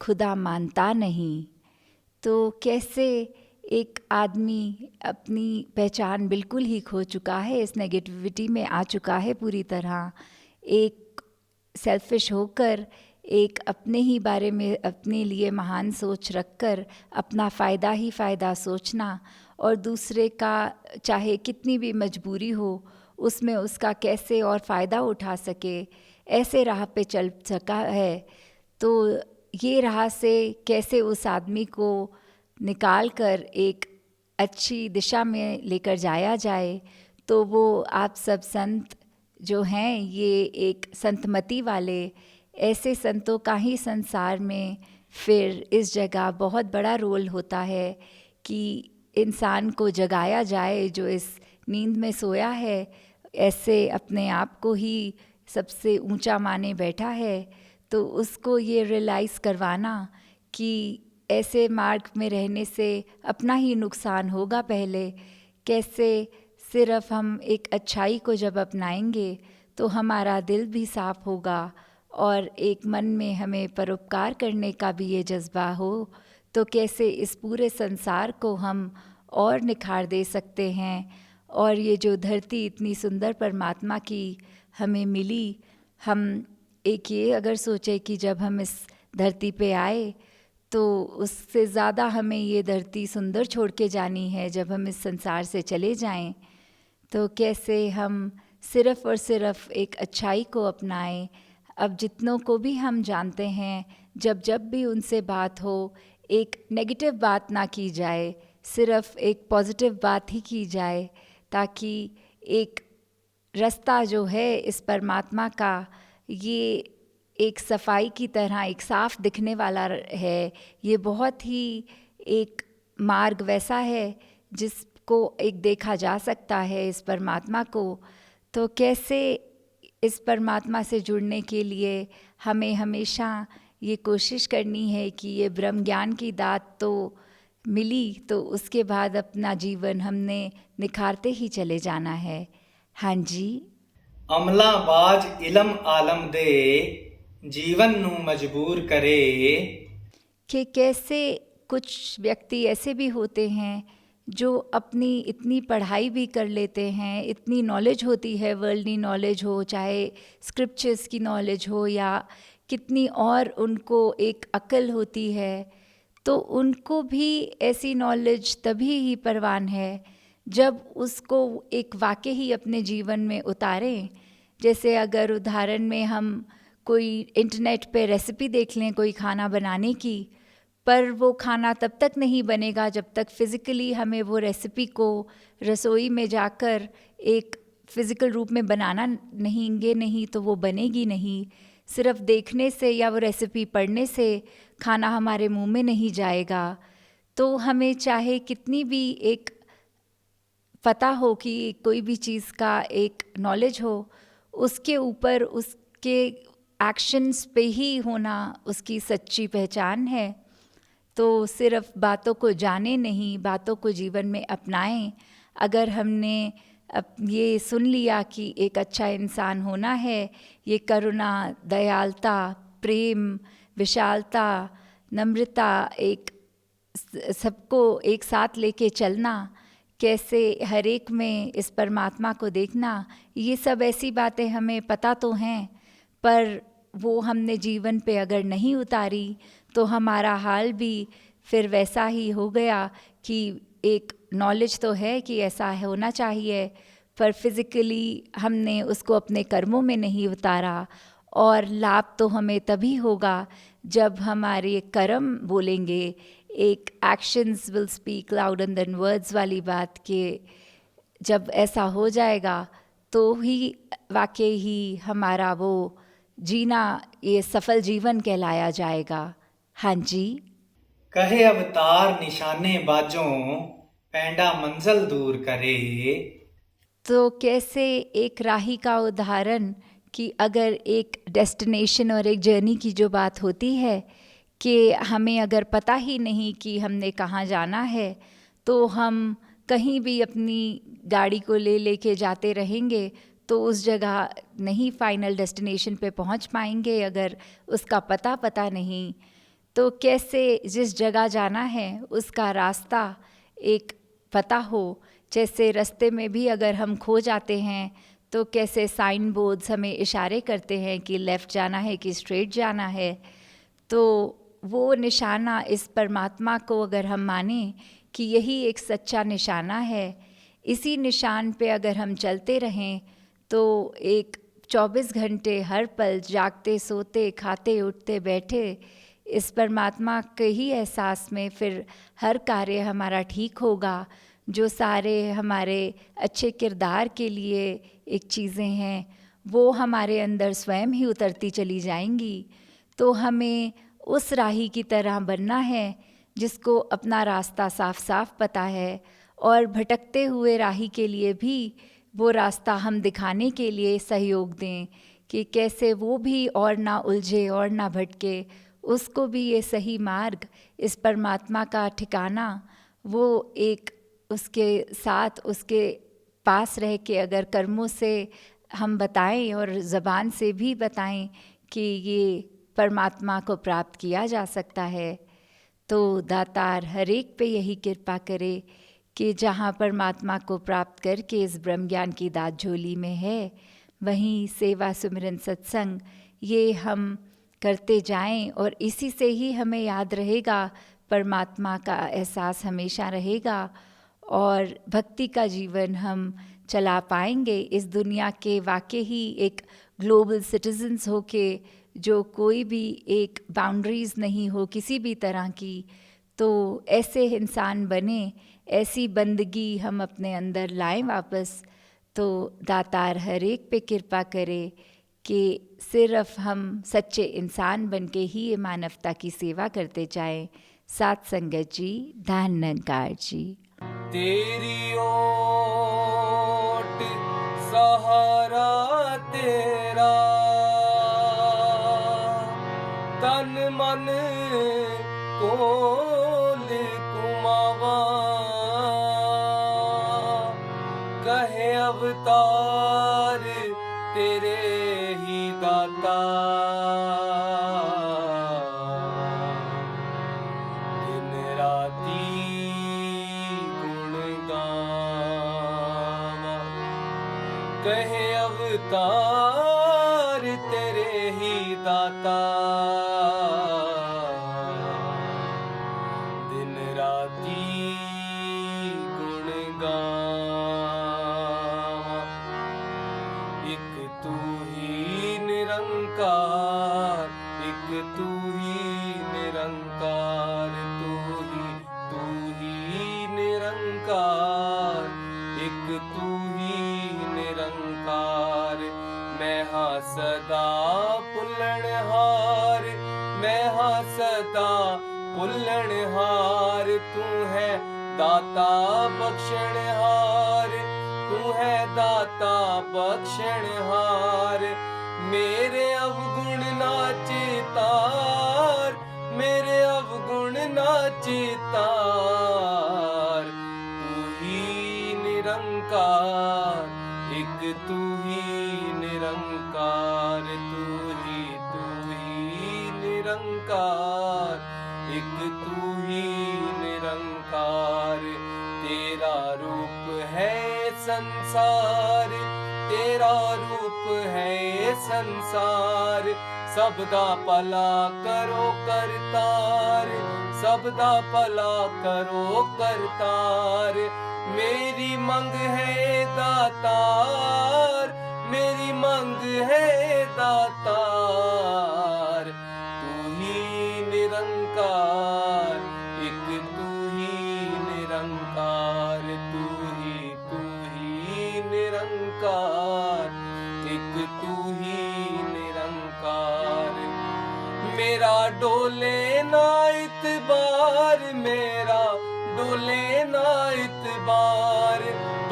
खुदा मानता नहीं। तो कैसे एक आदमी अपनी पहचान बिल्कुल ही खो चुका है, इस नेगेटिविटी में आ चुका है पूरी तरह, एक सेल्फिश होकर, एक अपने ही बारे में अपने लिए महान सोच रखकर अपना फ़ायदा ही फ़ायदा सोचना, और दूसरे का चाहे कितनी भी मजबूरी हो उसमें उसका कैसे और फ़ायदा उठा सके, ऐसे राह पे चल सका है। तो ये राह से कैसे उस आदमी को निकाल कर एक अच्छी दिशा में लेकर जाया जाए, तो वो आप सब संत जो हैं, ये एक संतमति वाले ऐसे संतों का ही संसार में फिर इस जगह बहुत बड़ा रोल होता है कि इंसान को जगाया जाए जो इस नींद में सोया है, ऐसे अपने आप को ही सबसे ऊंचा माने बैठा है, तो उसको ये रियलाइज़ करवाना कि ऐसे मार्ग में रहने से अपना ही नुकसान होगा पहले। कैसे सिर्फ हम एक अच्छाई को जब अपनाएंगे तो हमारा दिल भी साफ होगा और एक मन में हमें परोपकार करने का भी ये जज्बा हो, तो कैसे इस पूरे संसार को हम और निखार दे सकते हैं। और ये जो धरती इतनी सुंदर परमात्मा की हमें मिली, हम एक ये अगर सोचे कि जब हम इस धरती पे आए तो उससे ज़्यादा हमें ये धरती सुंदर छोड़ के जानी है जब हम इस संसार से चले जाएं, तो कैसे हम सिर्फ़ और सिर्फ एक अच्छाई को अपनाएं। अब जितनों को भी हम जानते हैं, जब भी उनसे बात हो, एक नेगेटिव बात ना की जाए, सिर्फ एक पॉजिटिव बात ही की जाए, ताकि एक रास्ता जो है इस परमात्मा का, ये एक सफाई की तरह एक साफ दिखने वाला है। ये बहुत ही एक मार्ग वैसा है जिसको एक देखा जा सकता है इस परमात्मा को। तो कैसे इस परमात्मा से जुड़ने के लिए हमें हमेशा ये कोशिश करनी है कि ये ब्रह्म ज्ञान की दात तो मिली, तो उसके बाद अपना जीवन हमने निखारते ही चले जाना है। हाँ जी। अमला बाज इलम आलम दे, जीवन नू मजबूर करे। कि कैसे कुछ व्यक्ति ऐसे भी होते हैं जो अपनी इतनी पढ़ाई भी कर लेते हैं, इतनी नॉलेज होती है, वर्ल्डली नॉलेज हो, चाहे स्क्रिप्चर्स की नॉलेज हो, या कितनी और उनको एक अक्ल होती है, तो उनको भी ऐसी नॉलेज तभी ही परवान है जब उसको एक वाक़ई ही अपने जीवन में उतारें। जैसे अगर उदाहरण में हम कोई इंटरनेट पे रेसिपी देख लें कोई खाना बनाने की, पर वो खाना तब तक नहीं बनेगा जब तक फिज़िकली हमें वो रेसिपी को रसोई में जाकर एक फ़िज़िकल रूप में बनाना नहीं तो वो बनेगी नहीं। सिर्फ देखने से या वो रेसिपी पढ़ने से खाना हमारे मुंह में नहीं जाएगा। तो हमें चाहे कितनी भी एक पता हो कि कोई भी चीज़ का एक नॉलेज हो, उसके ऊपर उसके एक्शंस पे ही होना उसकी सच्ची पहचान है। तो सिर्फ बातों को जाने नहीं, बातों को जीवन में अपनाएं। अगर हमने ये सुन लिया कि एक अच्छा इंसान होना है, ये करुणा, दयालुता, प्रेम, विशालता, नम्रता, एक सबको एक साथ लेके चलना, कैसे हर एक में इस परमात्मा को देखना, ये सब ऐसी बातें हमें पता तो हैं, पर वो हमने जीवन पे अगर नहीं उतारी तो हमारा हाल भी फिर वैसा ही हो गया कि एक नॉलेज तो है कि ऐसा होना चाहिए, पर फिज़िकली हमने उसको अपने कर्मों में नहीं उतारा। और लाभ तो हमें तभी होगा जब हमारे कर्म बोलेंगे, एक actions will speak louder than words वाली बात कि जब ऐसा हो जाएगा तो ही वाकई ही हमारा वो जीना ये सफल जीवन कहलाया जाएगा। हाँ जी। कहे अवतार निशाने बाजों पैंडा मंजिल दूर करे। तो कैसे एक राही का उदाहरण कि अगर एक डेस्टिनेशन और एक जर्नी की जो बात होती है कि हमें अगर पता ही नहीं कि हमने कहाँ जाना है तो हम कहीं भी अपनी गाड़ी को लेके जाते रहेंगे तो उस जगह नहीं फाइनल डेस्टिनेशन पे पहुंच पाएंगे अगर उसका पता नहीं। तो कैसे जिस जगह जाना है उसका रास्ता एक पता हो, जैसे रास्ते में भी अगर हम खो जाते हैं तो कैसे साइन बोर्ड्स हमें इशारे करते हैं कि लेफ़्ट जाना है कि स्ट्रेट जाना है। तो वो निशाना इस परमात्मा को अगर हम माने कि यही एक सच्चा निशाना है, इसी निशान पे अगर हम चलते रहें तो एक 24 घंटे हर पल जागते सोते खाते उठते बैठे इस परमात्मा के ही एहसास में फिर हर कार्य हमारा ठीक होगा। जो सारे हमारे अच्छे किरदार के लिए एक चीज़ें हैं वो हमारे अंदर स्वयं ही उतरती चली जाएंगी। तो हमें उस राही की तरह बनना है जिसको अपना रास्ता साफ साफ पता है और भटकते हुए राही के लिए भी वो रास्ता हम दिखाने के लिए सहयोग दें कि कैसे वो भी और ना उलझे और ना भटके, उसको भी ये सही मार्ग इस परमात्मा का ठिकाना वो एक उसके साथ उसके पास रह के अगर कर्मों से हम बताएं और ज़बान से भी बताएं कि ये परमात्मा को प्राप्त किया जा सकता है। तो दातार हर एक पे यही कृपा करे कि जहाँ परमात्मा को प्राप्त करके इस ब्रह्म ज्ञान की दात झोली में है वहीं सेवा सुमिरन सत्संग ये हम करते जाएं और इसी से ही हमें याद रहेगा, परमात्मा का एहसास हमेशा रहेगा और भक्ति का जीवन हम चला पाएंगे इस दुनिया के वाकई ही एक ग्लोबल सिटीजन्स होके जो कोई भी एक बाउंड्रीज़ नहीं हो किसी भी तरह की। तो ऐसे इंसान बने, ऐसी बंदगी हम अपने अंदर लाएं वापस। तो दातार हर एक पे कृपा करे कि सिर्फ हम सच्चे इंसान बन के ही ये मानवता की सेवा करते जाएं। साथ संगत जी, धन निरंकार जी। तेरी ओट सहारा तेरा, तन मन कोल कुमावा, कहे अवतार तेरे ही दाता, दिन राती गुण गावा, कहे अवतार तेरे ही दाता, दिन राती गुण गावा, एक तू ही निरंकार, एक तू ही निरंकार, तू ही निरंकार, एक तू ही निरंकार। मैं हाँ सदा पुल्लणहार, मैं हाँ सदा पुल्लणहार, तू है दाता बख्शणहार, तू है दाता बख्शणहार। मेरे अवगुण नाचे तार, मेरे अवगुण नाचे तार, तू ही निरंकार, एक तू ही निरंकार, तू ही निरंकार, एक तू ही निरंकार। तेरा रूप है संसार, तेरा रूप है संसार, सबदा भला करो करतार, सबदा भला करो करतार। मेरी मंग है दातार, मेरी मंग है दातार, तू ही निरंकार, एक निरंकार, एक तू ही निरंकार। मेरा डोले ना इतबार, मेरा डोले ना इतबार,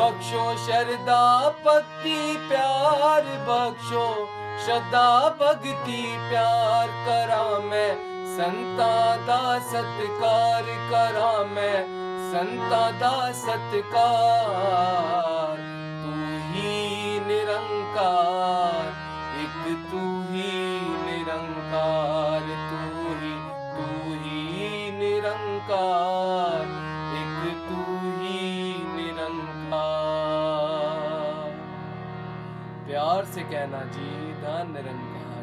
बख्शो श्रद्धा भक्ति प्यार, बख्शो श्रद्धा भक्ति प्यार। करा मैं संता दा सत्कार, करा मैं संता दा सत्कार। तू ही निरंकार, एक तू ही निरंकार, तू ही निरंकार, एक तू ही निरंकार। प्यार से कहना जी धन निरंकार।